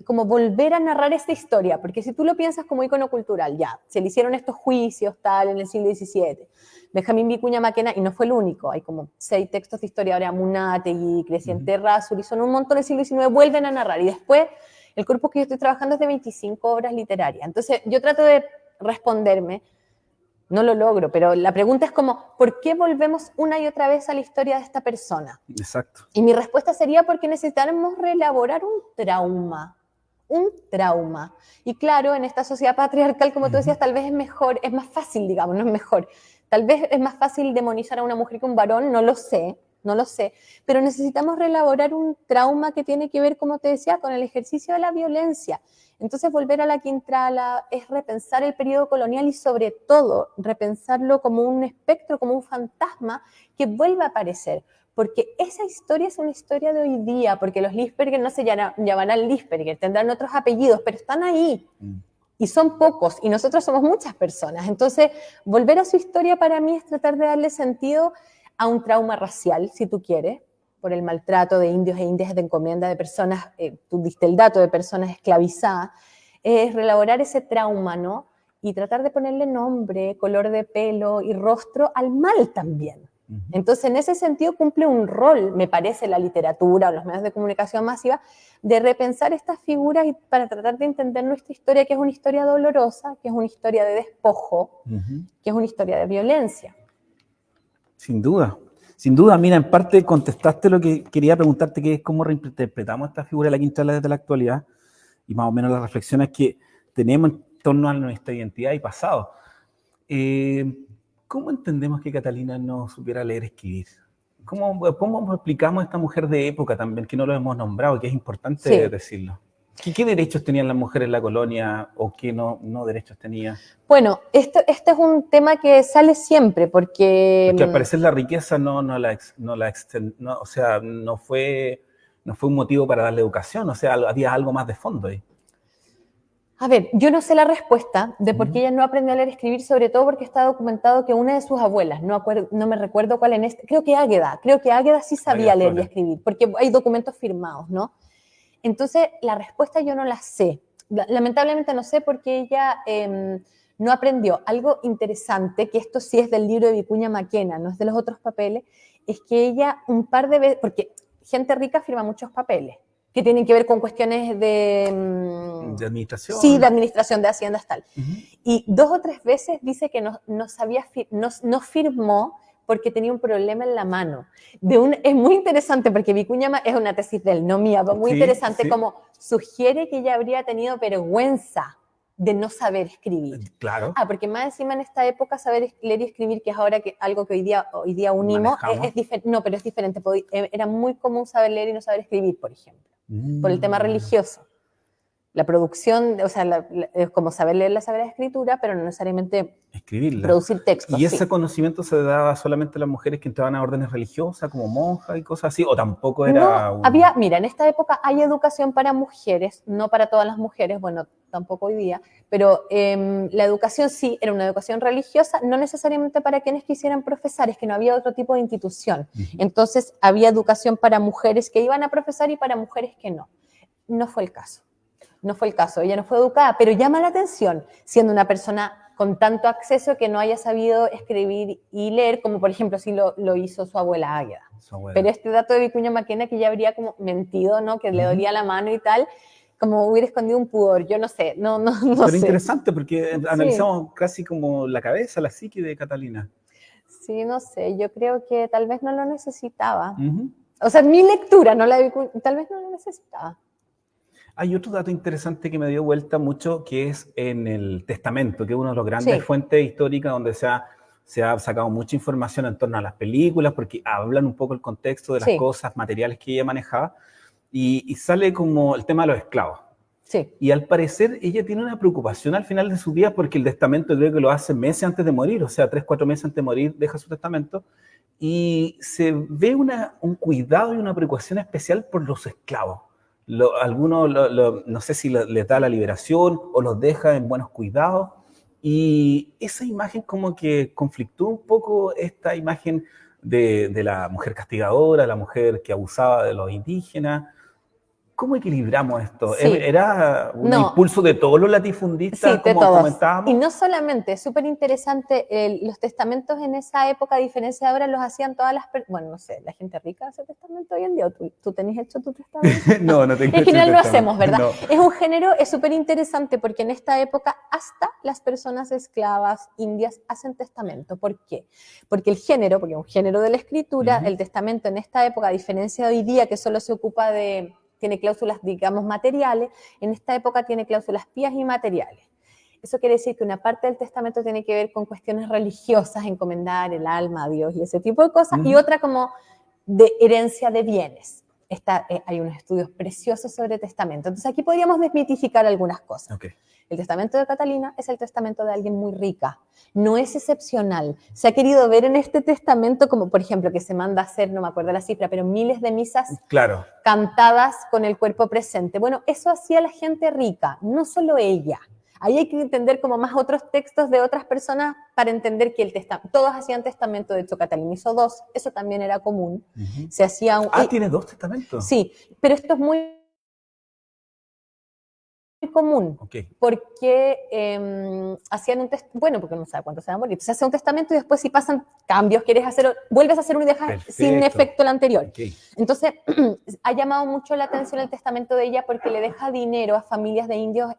como volver a narrar esta historia, porque si tú lo piensas como ícono cultural, ya, se le hicieron estos juicios tal en el siglo XVII, Benjamín Vicuña Maquena, y no fue el único, hay como 6 textos de historiadores, Amunátegui, Creciente Errázuriz, son un montón del siglo XIX, vuelven a narrar, y después el corpus que yo estoy trabajando es de 25 obras literarias. Entonces yo trato de responderme, no lo logro, pero la pregunta es como, ¿por qué volvemos una y otra vez a la historia de esta persona? Exacto. Y mi respuesta sería porque necesitamos reelaborar un trauma. Y claro, en esta sociedad patriarcal, como tú decías, tal vez es mejor, es más fácil, digamos, no es mejor. Tal vez es más fácil demonizar a una mujer que a un varón, no lo sé, pero necesitamos reelaborar un trauma que tiene que ver, como te decía, con el ejercicio de la violencia. Entonces, volver a la Quintrala es repensar el periodo colonial y, sobre todo, repensarlo como un espectro, como un fantasma que vuelva a aparecer. Porque esa historia es una historia de hoy día, porque los Lichtenberger no se llamarán Lichtenberger, tendrán otros apellidos, pero están ahí. Y son pocos, y nosotros somos muchas personas. Entonces, volver a su historia para mí es tratar de darle sentido a un trauma racial, si tú quieres, por el maltrato de indios e indias de encomienda, de personas, tú diste el dato, de personas esclavizadas, es reelaborar ese trauma, ¿no? Y tratar de ponerle nombre, color de pelo y rostro al mal también. Entonces, en ese sentido cumple un rol, me parece, la literatura o los medios de comunicación masiva, de repensar estas figuras y para tratar de entender nuestra historia, que es una historia dolorosa, que es una historia de despojo, que es una historia de violencia. Sin duda. Sin duda, mira, en parte contestaste lo que quería preguntarte, que es cómo reinterpretamos esta figura de la Quintrala desde la actualidad y más o menos las reflexiones que tenemos en torno a nuestra identidad y pasado. ¿Cómo entendemos que Catalina no supiera leer y escribir? ¿Cómo explicamos a esta mujer de época también, que no lo hemos nombrado, que es importante decirlo? ¿Qué derechos tenían las mujeres en la colonia o qué no derechos tenían? Bueno, este es un tema que sale siempre porque al parecer la riqueza no fue un motivo para darle educación, o sea, había algo más de fondo ahí. A ver, yo no sé la respuesta de por qué ella no aprendió a leer y escribir, sobre todo porque está documentado que una de sus abuelas, no me recuerdo cuál creo que Águeda sí sabía leer y escribir, porque hay documentos firmados, ¿no? Entonces, la respuesta yo no la sé. Lamentablemente no sé porque ella no aprendió. Algo interesante, que esto sí es del libro de Vicuña Maquena, no es de los otros papeles, es que ella un par de veces, porque gente rica firma muchos papeles, que tienen que ver con cuestiones de administración. Sí, de administración, de haciendas, tal. Y 2 o 3 veces dice que no firmó porque tenía un problema en la mano. Es muy interesante porque Vicuña es una tesis de él, no mía, pero muy interesante, como sugiere que ella habría tenido vergüenza de no saber escribir. Claro. Porque más encima en esta época saber leer y escribir, que es ahora algo que hoy día unimos, es diferente. No, pero es diferente. Era muy común saber leer y no saber escribir, por ejemplo, por el tema religioso. La producción, o sea, es como saber leer la Sagrada Escritura, pero no necesariamente escribirla. Producir textos. ¿Y ese conocimiento se daba solamente a las mujeres que entraban a órdenes religiosas, como monjas y cosas así? ¿O tampoco era...? No, mira, en esta época hay educación para mujeres, no para todas las mujeres, bueno, tampoco hoy día, pero la educación sí, era una educación religiosa, no necesariamente para quienes quisieran profesar, es que no había otro tipo de institución. Entonces, había educación para mujeres que iban a profesar y para mujeres que no. No fue el caso. Ella no fue educada, pero llama la atención, siendo una persona con tanto acceso, que no haya sabido escribir y leer, como por ejemplo sí lo hizo su abuela Águeda. Pero este dato de Vicuña Maquena, que ya habría como mentido, ¿no? Que le dolía la mano y tal, como hubiera escondido un pudor, yo no sé, no Pero sé. interesante, porque analizamos casi como la cabeza, la psique de Catalina. Sí, no sé, yo creo que tal vez no lo necesitaba. O sea, mi lectura, no la de Vicuña, tal vez no lo necesitaba. Hay otro dato interesante que me dio vuelta mucho, que es en el Testamento, que es una de las grandes fuentes históricas donde se ha sacado mucha información en torno a las películas, porque hablan un poco el contexto de las cosas materiales que ella manejaba, y sale como el tema de los esclavos. Y al parecer ella tiene una preocupación al final de su vida, porque el testamento creo que lo hace meses antes de morir, o sea, 3 o 4 meses antes de morir deja su testamento, y se ve un cuidado y una preocupación especial por los esclavos. Algunos, no sé si les da la liberación o los deja en buenos cuidados, y esa imagen como que conflictó un poco esta imagen de la mujer castigadora, la mujer que abusaba de los indígenas. ¿Cómo equilibramos esto? Sí. ¿Era un No. impulso de todos los latifundistas, Sí, de como todos. comentábamos? Y no solamente, es súper interesante, los testamentos en esa época, a diferencia de ahora, los hacían todas las personas, bueno, no sé, la gente rica hace testamento hoy en día, ¿o tú tenés hecho tu testamento? No tengo En general hecho no testamento. hacemos, ¿verdad? No. Es un género, es súper interesante porque en esta época hasta las personas esclavas indias hacen testamento. ¿Por qué? Porque el género, porque es un género de la escritura, el testamento en esta época, a diferencia de hoy día que solo se ocupa de... tiene cláusulas, digamos, materiales, en esta época tiene cláusulas pías y materiales. Eso quiere decir que una parte del testamento tiene que ver con cuestiones religiosas, encomendar el alma a Dios y ese tipo de cosas, y otra como de herencia de bienes. Hay unos estudios preciosos sobre testamento. Entonces aquí podríamos desmitificar algunas cosas. Okay. El testamento de Catalina es el testamento de alguien muy rica, no es excepcional. Se ha querido ver en este testamento como, por ejemplo, que se manda a hacer, no me acuerdo la cifra, pero miles de misas Claro. cantadas con el cuerpo presente. Bueno, eso hacía la gente rica, no solo ella. Ahí hay que entender como más otros textos de otras personas para entender que todos hacían testamento. De hecho, Catalina hizo 2, eso también era común. Se hacía ¿Tiene 2 testamentos? Sí, pero esto es muy común, porque hacían un testamento, bueno, porque no sabe cuánto se va a morir, entonces hace un testamento y después si pasan cambios, quieres hacer, vuelves a hacer uno y dejas sin efecto el anterior. Entonces ha llamado mucho la atención el testamento de ella porque le deja dinero a familias de indios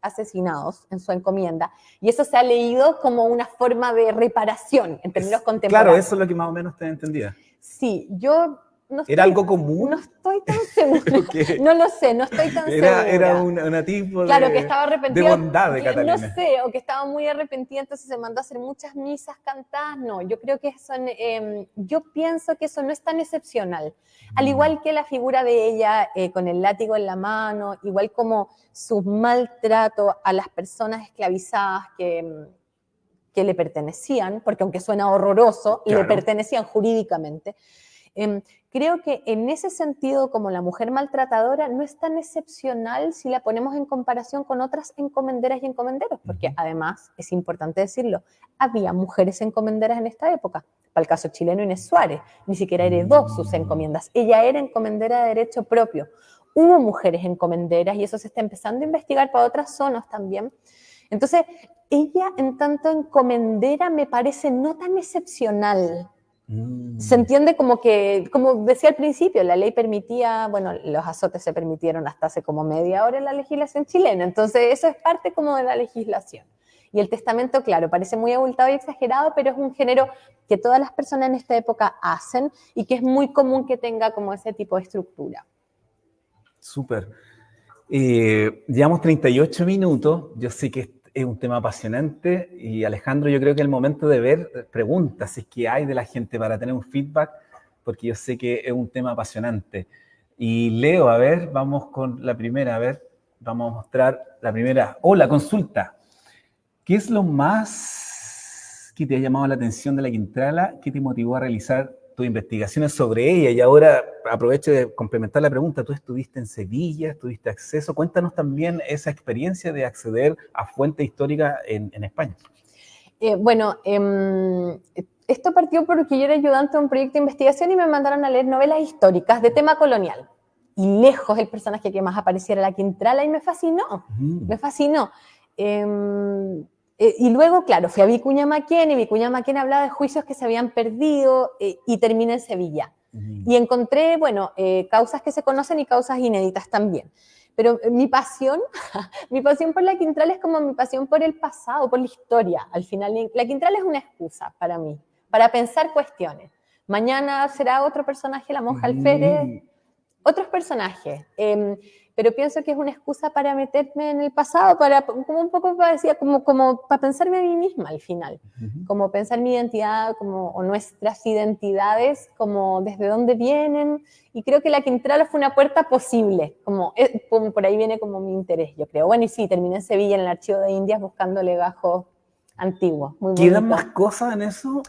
asesinados en su encomienda, y eso se ha leído como una forma de reparación en términos contemporáneos. Claro, eso es lo que más o menos te entendía. Sí, yo... ¿Era algo común? No estoy tan segura. No lo sé, no estoy tan segura. Era una tipo claro, que estaba arrepentida, de bondad de Catalina. No sé, o que estaba muy arrepentida, entonces se mandó a hacer muchas misas cantadas. No, yo creo que yo pienso que eso no es tan excepcional. Al igual que la figura de ella con el látigo en la mano, igual como su maltrato a las personas esclavizadas que le pertenecían, porque aunque suena horroroso, le pertenecían jurídicamente. Creo que en ese sentido, como la mujer maltratadora, no es tan excepcional si la ponemos en comparación con otras encomenderas y encomenderos, porque además, es importante decirlo, había mujeres encomenderas en esta época. Para el caso chileno, Inés Suárez, ni siquiera heredó sus encomiendas. Ella era encomendera de derecho propio. Hubo mujeres encomenderas y eso se está empezando a investigar para otras zonas también. Entonces, ella en tanto encomendera me parece no tan excepcional. Se entiende como que, como decía al principio, la ley permitía, bueno, los azotes se permitieron hasta hace como media hora en la legislación chilena, entonces eso es parte como de la legislación. Y el testamento, claro, parece muy abultado y exagerado, pero es un género que todas las personas en esta época hacen y que es muy común que tenga como ese tipo de estructura. Súper. Llevamos 38 minutos, yo sé que es un tema apasionante y Alejandro, yo creo que es el momento de ver preguntas, si es que hay de la gente para tener un feedback, porque yo sé que es un tema apasionante. Y Leo, a ver, vamos con la primera, a ver, vamos a mostrar la primera. La consulta. ¿Qué es lo más que te ha llamado la atención de la Quintrala? ¿Qué te motivó a realizar tus investigaciones sobre ella? Y ahora aprovecho de complementar la pregunta. Tú estuviste en Sevilla, tuviste acceso. Cuéntanos también esa experiencia de acceder a fuentes históricas en España. Esto partió porque yo era ayudante de un proyecto de investigación y me mandaron a leer novelas históricas de tema colonial. Y lejos el personaje que más aparecía era la Quintrala y me fascinó. Me fascinó. Y luego, claro, fui a Vicuña Maquena y Vicuña Maquena hablaba de juicios que se habían perdido y terminé en Sevilla. Y encontré, bueno, causas que se conocen y causas inéditas también. Pero mi pasión por la Quintrala es como mi pasión por el pasado, por la historia. Al final, la Quintrala es una excusa para mí, para pensar cuestiones. Mañana será otro personaje, la monja Alférez, otros personajes. Pero pienso que es una excusa para meterme en el pasado, como un poco decía, como para pensarme a mí misma al final, como pensar mi identidad, o nuestras identidades, como desde dónde vienen, y creo que la Quintrala fue una puerta posible, como por ahí viene como mi interés, yo creo. Bueno, y sí, terminé en Sevilla, en el Archivo de Indias, buscando legajos antiguos. ¿Quedan más cosas en eso?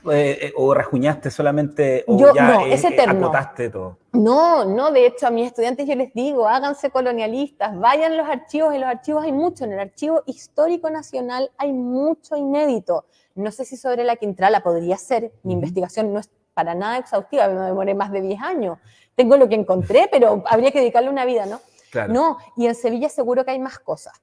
¿O rajuñaste solamente? ¿O es eterno. Acotaste todo? No, de hecho a mis estudiantes yo les digo, háganse colonialistas, vayan a los archivos, en los archivos hay mucho, en el Archivo Histórico Nacional hay mucho inédito. No sé si sobre la Quintrala podría ser, mi investigación no es para nada exhaustiva, me demoré más de 10 años. Tengo lo que encontré, pero habría que dedicarle una vida, ¿no? Claro. No, y en Sevilla seguro que hay más cosas.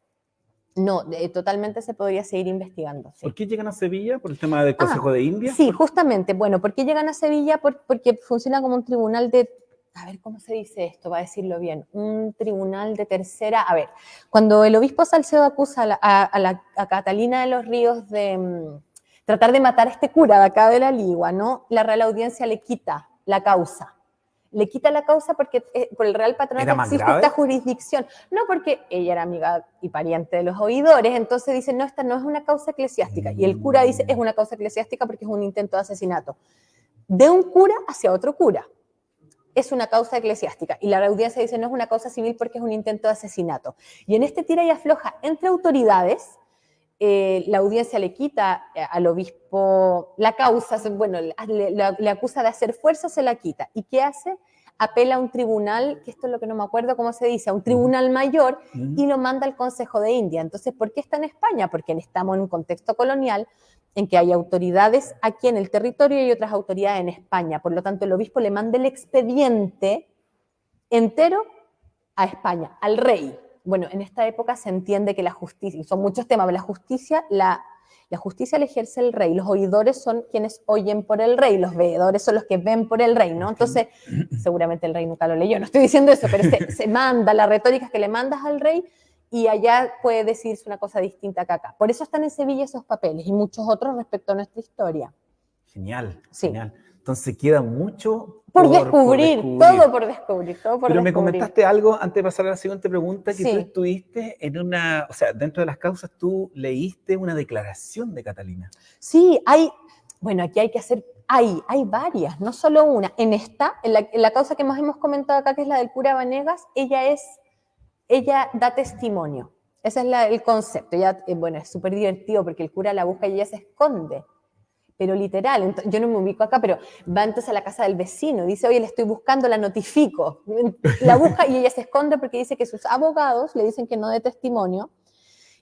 No, totalmente se podría seguir investigando. Sí. ¿Por qué llegan a Sevilla? ¿Por el tema del Consejo de India? Sí, justamente. Bueno, ¿por qué llegan a Sevilla? Porque funciona como un tribunal de... A ver, ¿cómo se dice esto? Va a decirlo bien. Un tribunal de tercera... A ver, cuando el obispo Salcedo acusa a Catalina de los Ríos de tratar de matar a este cura de acá de la Ligua, ¿no? La Real Audiencia le quita la causa. Le quita la causa porque por el Real Patronato existe esta jurisdicción. No, porque ella era amiga y pariente de los oidores, entonces dicen, no, esta no es una causa eclesiástica. Y el cura dice, es una causa eclesiástica porque es un intento de asesinato. De un cura hacia otro cura. Es una causa eclesiástica. Y la audiencia dice, no es una causa civil porque es un intento de asesinato. Y en este tira y afloja entre autoridades, la audiencia le quita al obispo la causa, bueno, le acusa de hacer fuerza, se la quita. ¿Y qué hace? Apela a un tribunal, que esto es lo que no me acuerdo cómo se dice, a un tribunal mayor y lo manda al Consejo de India. Entonces, ¿por qué está en España? Porque estamos en un contexto colonial en que hay autoridades aquí en el territorio y otras autoridades en España. Por lo tanto, el obispo le manda el expediente entero a España, al rey. Bueno, en esta época se entiende que la justicia, son muchos temas, pero la justicia la ejerce el rey, los oidores son quienes oyen por el rey, los veedores son los que ven por el rey, ¿no? Entonces, seguramente el rey nunca lo leyó, no estoy diciendo eso, pero se manda, la retórica es que le mandas al rey y allá puede decirse una cosa distinta que acá. Por eso están en Sevilla esos papeles y muchos otros respecto a nuestra historia. Genial, sí. Genial. Entonces queda mucho por descubrir, todo por descubrir. Pero me comentaste algo antes de pasar a la siguiente pregunta, que tú estuviste en una, o sea, dentro de las causas tú leíste una declaración de Catalina. Sí, bueno, aquí hay que hacer, hay varias, no solo una. En la causa que más hemos comentado acá, que es la del cura Vanegas, ella da testimonio. Ese es el concepto. Bueno, es súper divertido porque el cura la busca y ella se esconde. Pero literal, entonces, yo no me ubico acá, pero va entonces a la casa del vecino, dice, oye, le estoy buscando, la notifico. La busca y ella se esconde porque dice que sus abogados le dicen que no dé testimonio.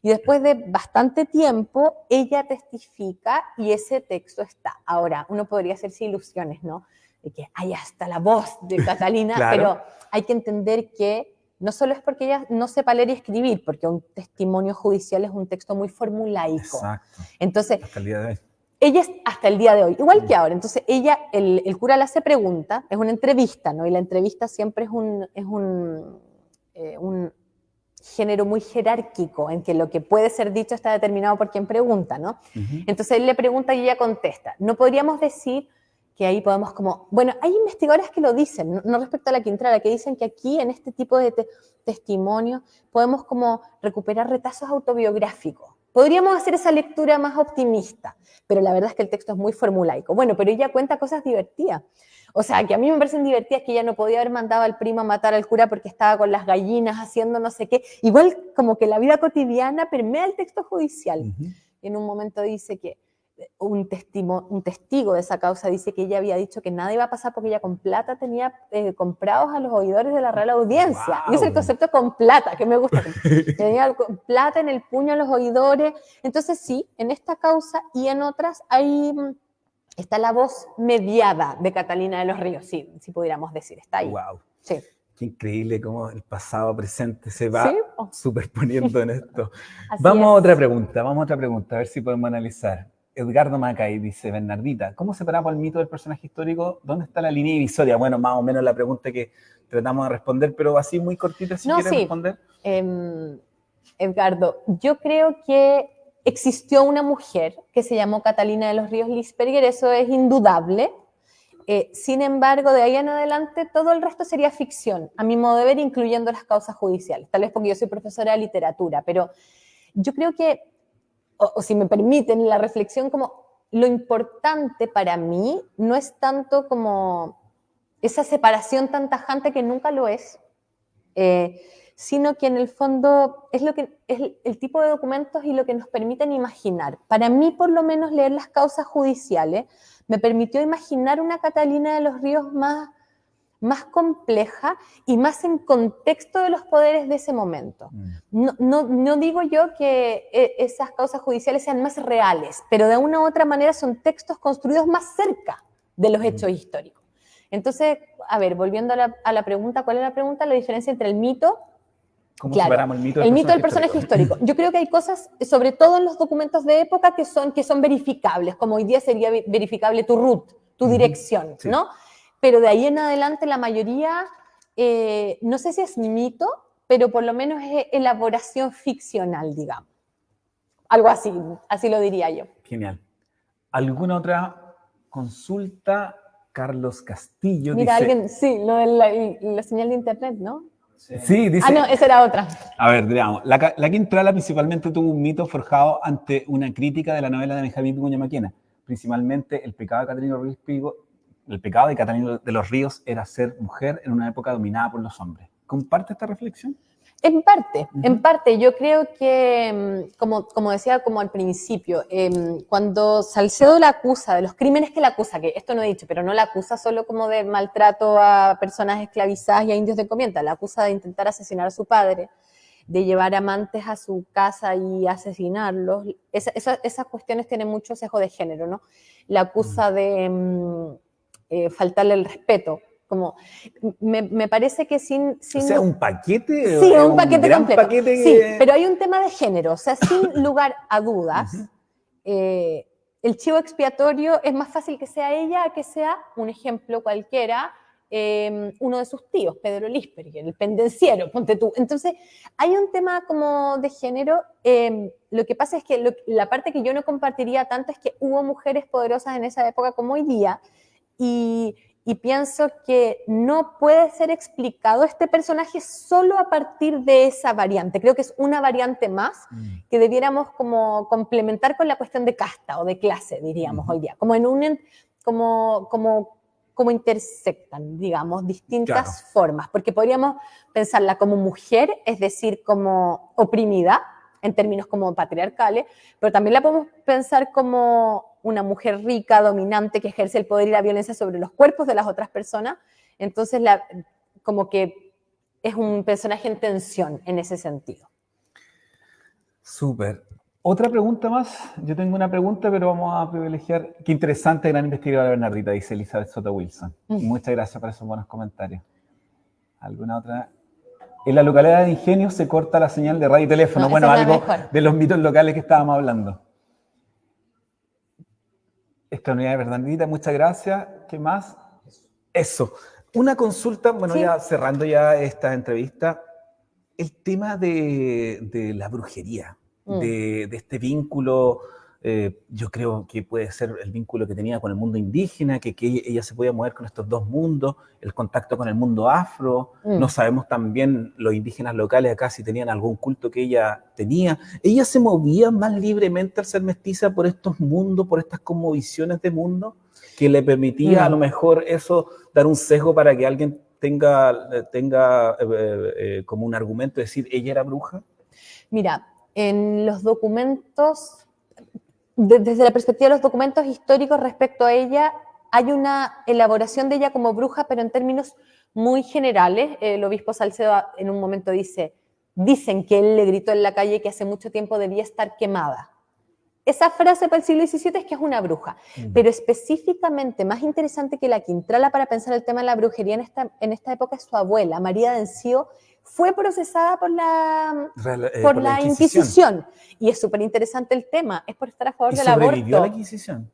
Y después de bastante tiempo, ella testifica y ese texto está. Ahora, uno podría hacerse ilusiones, ¿no? De que hay hasta la voz de Catalina, claro. Pero hay que entender que no solo es porque ella no sepa leer y escribir, porque un testimonio judicial es un texto muy formulaico. Exacto. Entonces, hasta el día de hoy. Ella es hasta el día de hoy, igual que ahora. Entonces, el cura le hace pregunta, es una entrevista, ¿no? Y la entrevista siempre es un género muy jerárquico, en que lo que puede ser dicho está determinado por quien pregunta, ¿no? Entonces, él le pregunta y ella contesta. No podríamos decir que ahí podemos como... Bueno, hay investigadores que lo dicen, no respecto a la Quintrala, que dicen que aquí, en este tipo de testimonios, podemos como recuperar retazos autobiográficos. Podríamos hacer esa lectura más optimista, pero la verdad es que el texto es muy formulaico. Bueno, pero ella cuenta cosas divertidas. O sea, que a mí me parecen divertidas, que ella no podía haber mandado al primo a matar al cura porque estaba con las gallinas haciendo no sé qué. Igual como que la vida cotidiana permea el texto judicial. Y en un momento dice que un testigo de esa causa dice que ella había dicho que nada iba a pasar porque ella con plata tenía comprados a los oidores de la Real Audiencia. Wow. Y es el concepto con plata, que me gusta. Tenía plata en el puño a los oidores. Entonces sí, en esta causa y en otras está la voz mediada de Catalina de los Ríos, sí, si pudiéramos decir, está ahí. Wow. Sí. Qué increíble cómo el pasado presente se va superponiendo en esto. Así vamos es. a otra pregunta, a ver si podemos analizar. Edgardo Macay dice, Bernardita, ¿cómo separamos el mito del personaje histórico? ¿Dónde está la línea divisoria? Bueno, más o menos la pregunta que tratamos de responder, pero así muy cortita, si quieres responder. Edgardo, yo creo que existió una mujer que se llamó Catalina de los Ríos Lisperger, eso es indudable. Sin embargo, de ahí en adelante, todo el resto sería ficción, a mi modo de ver, incluyendo las causas judiciales. Tal vez porque yo soy profesora de literatura, pero yo creo que, o si me permiten la reflexión, como lo importante para mí no es tanto como esa separación tan tajante que nunca lo es, sino que en el fondo es el tipo de documentos y lo que nos permiten imaginar. Para mí, por lo menos, leer las causas judiciales me permitió imaginar una Catalina de los Ríos más compleja y más en contexto de los poderes de ese momento. No digo yo que esas causas judiciales sean más reales, pero de una u otra manera son textos construidos más cerca de los hechos históricos. Entonces, a ver, volviendo a la pregunta, ¿cuál es la pregunta? La diferencia entre el mito ¿Cómo Claro, separamos el mito del personaje histórico. Yo creo que hay cosas, sobre todo en los documentos de época, que son verificables, como hoy día sería verificable tu root, tu dirección, sí. ¿no? Pero de ahí en adelante la mayoría, no sé si es mito, pero por lo menos es elaboración ficcional, digamos. Algo así, así lo diría yo. Genial. ¿Alguna otra consulta? Carlos Castillo Mira, dice... alguien, sí, lo de la señal de internet, ¿no? Sí, dice... Ah, no, esa era otra. A ver, digamos, la Quintrala principalmente tuvo un mito forjado ante una crítica de la novela de Benjamín Vicuña Maquena. Principalmente el pecado de Catalina Ruiz Prigo, el pecado de Catalina de los Ríos era ser mujer en una época dominada por los hombres. ¿Comparte esta reflexión? En parte, yo creo que, como decía como al principio, cuando Salcedo la acusa de los crímenes que la acusa, que esto no he dicho, pero no la acusa solo como de maltrato a personas esclavizadas y a indios de encomienda, la acusa de intentar asesinar a su padre, de llevar amantes a su casa y asesinarlos, esas cuestiones tienen mucho sesgo de género, ¿no? La acusa de faltarle el respeto. Como, me parece que sin o sea, un paquete. Sí, un paquete gran completo. Paquete Sí, pero hay un tema de género. O sea, sin lugar a dudas, el chivo expiatorio es más fácil que sea ella que sea, un ejemplo cualquiera, uno de sus tíos, Pedro Lisperger, el pendenciero, ponte tú. Entonces, hay un tema como de género. Lo que pasa es que la parte que yo no compartiría tanto es que hubo mujeres poderosas en esa época como hoy día, y pienso que no puede ser explicado este personaje solo a partir de esa variante. Creo que es una variante más que debiéramos como complementar con la cuestión de casta o de clase, diríamos hoy día. Como en un... como intersectan, digamos, distintas formas. Porque podríamos pensarla como mujer, es decir, como oprimida, en términos como patriarcales, pero también la podemos pensar como una mujer rica, dominante, que ejerce el poder y la violencia sobre los cuerpos de las otras personas. Entonces, como que es un personaje en tensión en ese sentido. Súper. Otra pregunta más. Yo tengo una pregunta, pero vamos a privilegiar. Qué interesante, gran investigadora Bernardita, dice Elizabeth Soto Wilson. Muchas gracias por esos buenos comentarios. ¿Alguna otra? En la localidad de Ingenio se corta la señal de radio y teléfono. No, bueno, algo mejor. de los mitos locales que estábamos hablando. Esta unidad de Bernardita, muchas gracias. ¿Qué más? Eso. Una consulta, bueno, ¿sí? Ya cerrando ya esta entrevista, el tema de la brujería, de este vínculo, yo creo que puede ser el vínculo que tenía con el mundo indígena, que ella se podía mover con estos dos mundos, el contacto con el mundo afro, no sabemos también los indígenas locales acá si tenían algún culto que ella tenía. Ella se movía más libremente al ser mestiza por estos mundos, por estas como visiones de mundo, que le permitía a lo mejor eso dar un sesgo para que alguien tenga como un argumento de decir ella era bruja. Mira, en los documentos, desde la perspectiva de los documentos históricos respecto a ella, hay una elaboración de ella como bruja, pero en términos muy generales. El obispo Salcedo en un momento dicen que él le gritó en la calle que hace mucho tiempo debía estar quemada. Esa frase para el siglo XVII es que es una bruja, pero específicamente más interesante que la Quintrala para pensar el tema de la brujería en esta época es su abuela, María de Encio, fue procesada por la Inquisición. Y es súper interesante el tema, es por estar a favor del aborto. ¿Sobrevivió a la Inquisición?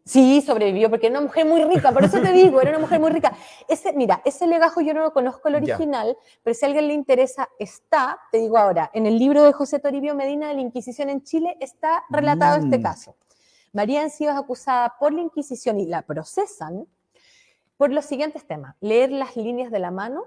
Sí, sobrevivió, porque era una mujer muy rica, por eso te digo, era una mujer muy rica. Ese legajo yo no lo conozco el original, pero si a alguien le interesa, te digo ahora, en el libro de José Toribio Medina de la Inquisición en Chile está relatado este caso. María Encio es acusada por la Inquisición y la procesan por los siguientes temas: leer las líneas de la mano.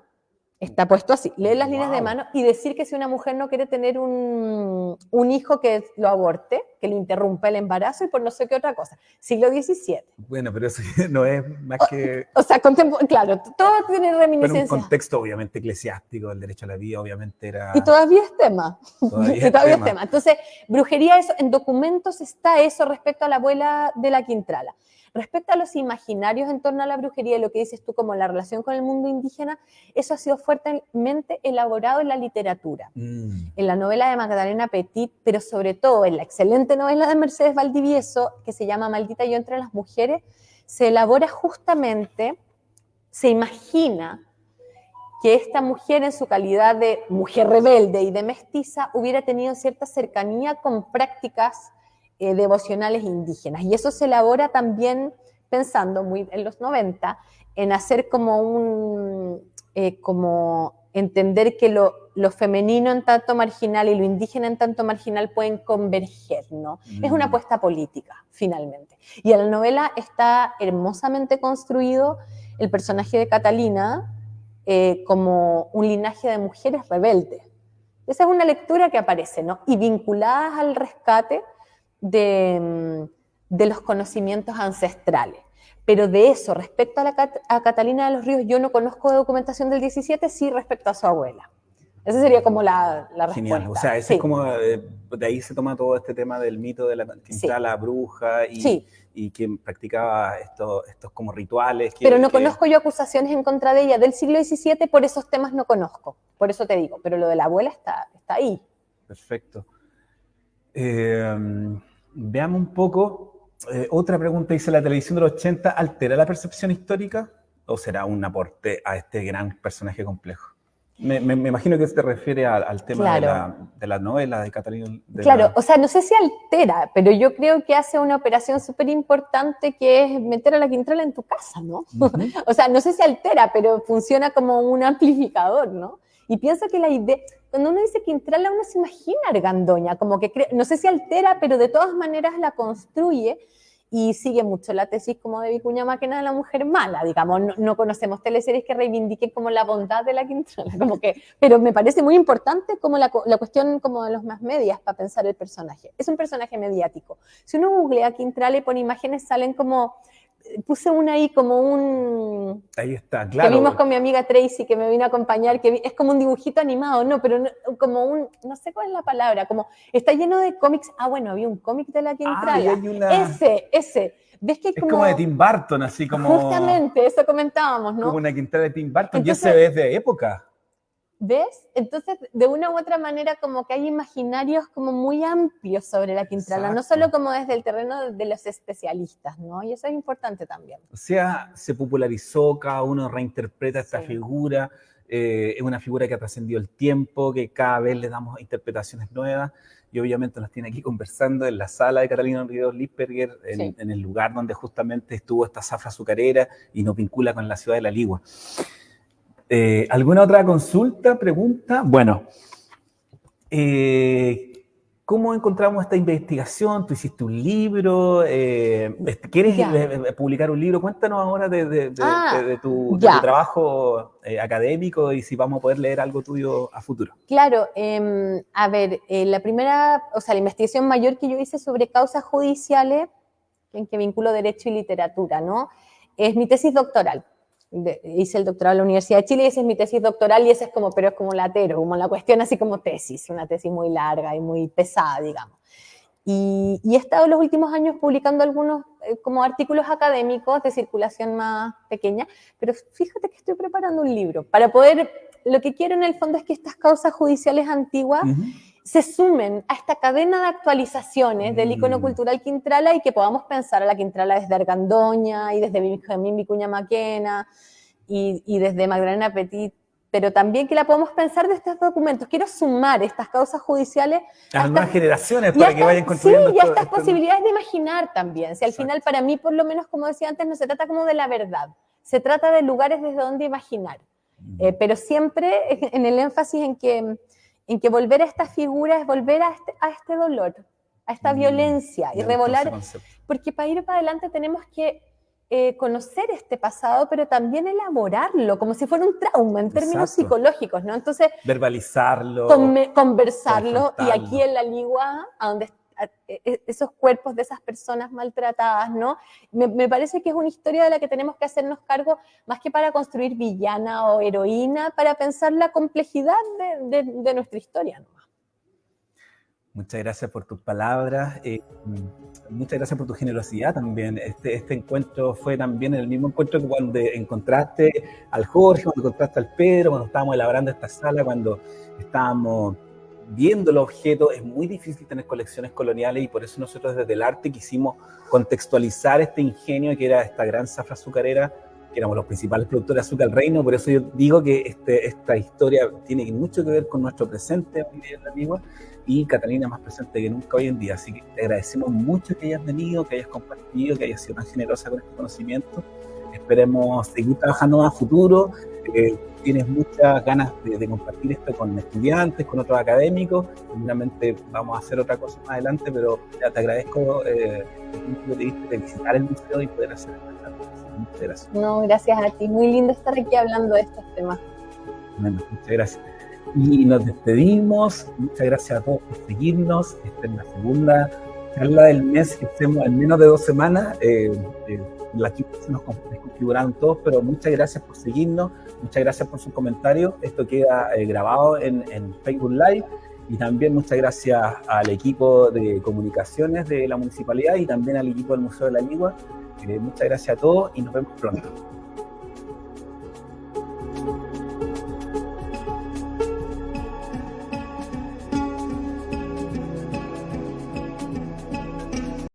Está puesto así, leer las líneas de mano y decir que si una mujer no quiere tener un hijo, que lo aborte, que le interrumpa el embarazo y por no sé qué otra cosa. Siglo XVII. Bueno, pero eso no es más que... O sea, claro, todo tiene reminiscencia. Pero un contexto obviamente eclesiástico, el derecho a la vida obviamente era... Y todavía es tema. Todavía es tema. Entonces, brujería, eso, en documentos está eso respecto a la abuela de la Quintrala. Respecto a los imaginarios en torno a la brujería y lo que dices tú como la relación con el mundo indígena, eso ha sido fuertemente elaborado en la literatura, en la novela de Magdalena Petit, pero sobre todo en la excelente novela de Mercedes Valdivieso, que se llama Maldita yo entre las mujeres, se elabora justamente, se imagina que esta mujer, en su calidad de mujer rebelde y de mestiza, hubiera tenido cierta cercanía con prácticas devocionales indígenas. Y eso se elabora también pensando muy en los 90 en hacer como entender que lo femenino en tanto marginal y lo indígena en tanto marginal pueden converger, ¿no? Es una apuesta política, finalmente. Y en la novela está hermosamente construido el personaje de Catalina como un linaje de mujeres rebeldes. Esa es una lectura que aparece, ¿no? Y vinculadas al rescate de los conocimientos ancestrales. Pero de eso, respecto a Catalina de los Ríos, yo no conozco documentación del 17, sí respecto a su abuela. Esa sería como la respuesta. Genial, o sea, ese sí. es como, de ahí se toma todo este tema del mito de la Quintrala bruja y quien practicaba estos como rituales. Pero no conozco yo acusaciones en contra de ella del siglo XVII, por esos temas no conozco, por eso te digo, pero lo de la abuela está ahí. Perfecto. Veamos un poco. Otra pregunta, dice, ¿la televisión de los 80 altera la percepción histórica o será un aporte a este gran personaje complejo? Me imagino que se te refiere al tema de la novela de Catalina. O sea, no sé si altera, pero yo creo que hace una operación súper importante que es meter a la Quintrala en tu casa, ¿no? O sea, no sé si altera, pero funciona como un amplificador, ¿no? Y pienso que la idea, cuando uno dice Quintrala, uno se imagina Argandoña, como que no sé si altera, pero de todas maneras la construye y sigue mucho la tesis como de Vicuña Maquena de la mujer mala, digamos, no conocemos teleseries que reivindiquen como la bondad de la Quintrala, como que, pero me parece muy importante como la cuestión como de los más medias para pensar el personaje. Es un personaje mediático. Si uno googlea Quintrala y pone imágenes, salen como, puse una ahí como un... Ahí está, claro. Que vimos con mi amiga Tracy, que me vino a acompañar, que es como un dibujito animado, no, pero como un, no sé cuál es la palabra, como está lleno de cómics. Ah, bueno, había un cómic de la Quintrala. Ese. ¿Ves que es como de Tim Burton, así como... Justamente, eso comentábamos, ¿no? Como una Quintrala de Tim Burton, entonces, y ese es de época. ¿Ves? Entonces, de una u otra manera, como que hay imaginarios como muy amplios sobre la Quintrala, no solo como desde el terreno de los especialistas, ¿no? Y eso es importante también. O sea, se popularizó, cada uno reinterpreta esta figura, es una figura que ha trascendido el tiempo, que cada vez le damos interpretaciones nuevas, y obviamente nos tiene aquí conversando en la sala de Catalina Ríos Lippberger, en el lugar donde justamente estuvo esta zafra azucarera y nos vincula con la ciudad de La Ligua. ¿Alguna otra consulta, pregunta? Bueno, ¿cómo encontramos esta investigación? ¿Tú hiciste un libro? ¿Quieres publicar un libro? Cuéntanos ahora de tu trabajo académico y si vamos a poder leer algo tuyo a futuro. Claro, a ver, la investigación mayor que yo hice sobre causas judiciales, en que vinculo derecho y literatura, ¿no? Es mi tesis doctoral. Hice el doctorado en la Universidad de Chile y esa es mi tesis doctoral y esa es como, pero es como latero, como la cuestión así como tesis, una tesis muy larga y muy pesada, digamos. Y he estado los últimos años publicando algunos como artículos académicos de circulación más pequeña, pero fíjate que estoy preparando un libro para poder, lo que quiero en el fondo es que estas causas judiciales antiguas se sumen a esta cadena de actualizaciones del icono cultural Quintrala y que podamos pensar a la Quintrala desde Argandoña y desde Benjamín Vicuña Maquena y desde Magdalena Petit, pero también que la podamos pensar de estos documentos. Quiero sumar estas causas judiciales a las nuevas generaciones para que vayan construyendo. Sí, y a estas posibilidades de imaginar también. Si al final, para mí, por lo menos, como decía antes, no se trata como de la verdad, se trata de lugares desde donde imaginar. Pero siempre en el énfasis en que volver a esta figura es volver a este dolor, a esta violencia y revolar, porque para ir para adelante tenemos que conocer este pasado, pero también elaborarlo, como si fuera un trauma en términos psicológicos, ¿no? Entonces, verbalizarlo, conversarlo, y aquí en La Ligua, a donde esos cuerpos de esas personas maltratadas, ¿no? Me parece que es una historia de la que tenemos que hacernos cargo, más que para construir villana o heroína, para pensar la complejidad de nuestra historia, ¿no? Muchas gracias por tus palabras, muchas gracias por tu generosidad también. Este encuentro fue también el mismo encuentro que cuando encontraste al Jorge, cuando encontraste al Pedro, cuando estábamos elaborando esta sala, cuando estábamos viendo los objetos. Es muy difícil tener colecciones coloniales y por eso nosotros desde el arte quisimos contextualizar este ingenio que era esta gran zafra azucarera que éramos los principales productores de azúcar del reino. Por eso yo digo que esta historia tiene mucho que ver con nuestro presente hoy día en La Ligua, y Catalina más presente que nunca hoy en día. Así que te agradecemos mucho que hayas venido, que hayas compartido, que hayas sido tan generosa con este conocimiento. Esperemos seguir trabajando más a futuro. Tienes muchas ganas de compartir esto con estudiantes, con otros académicos. Seguramente vamos a hacer otra cosa más adelante, pero ya te agradezco el tiempo que te diste de visitar el museo y poder hacer esta charla. Muchas gracias. No, gracias a ti. Muy lindo estar aquí hablando de estos temas. Bueno, muchas gracias. Y nos despedimos. Muchas gracias a todos por seguirnos. Esta es la segunda charla del mes que hacemos en menos de 2 semanas. Las chicas se nos desconfiguraron todos, pero muchas gracias por seguirnos. Muchas gracias por sus comentarios. Esto queda grabado en Facebook Live. Y también muchas gracias al equipo de comunicaciones de la municipalidad y también al equipo del Museo de La Ligua. Muchas gracias a todos y nos vemos pronto.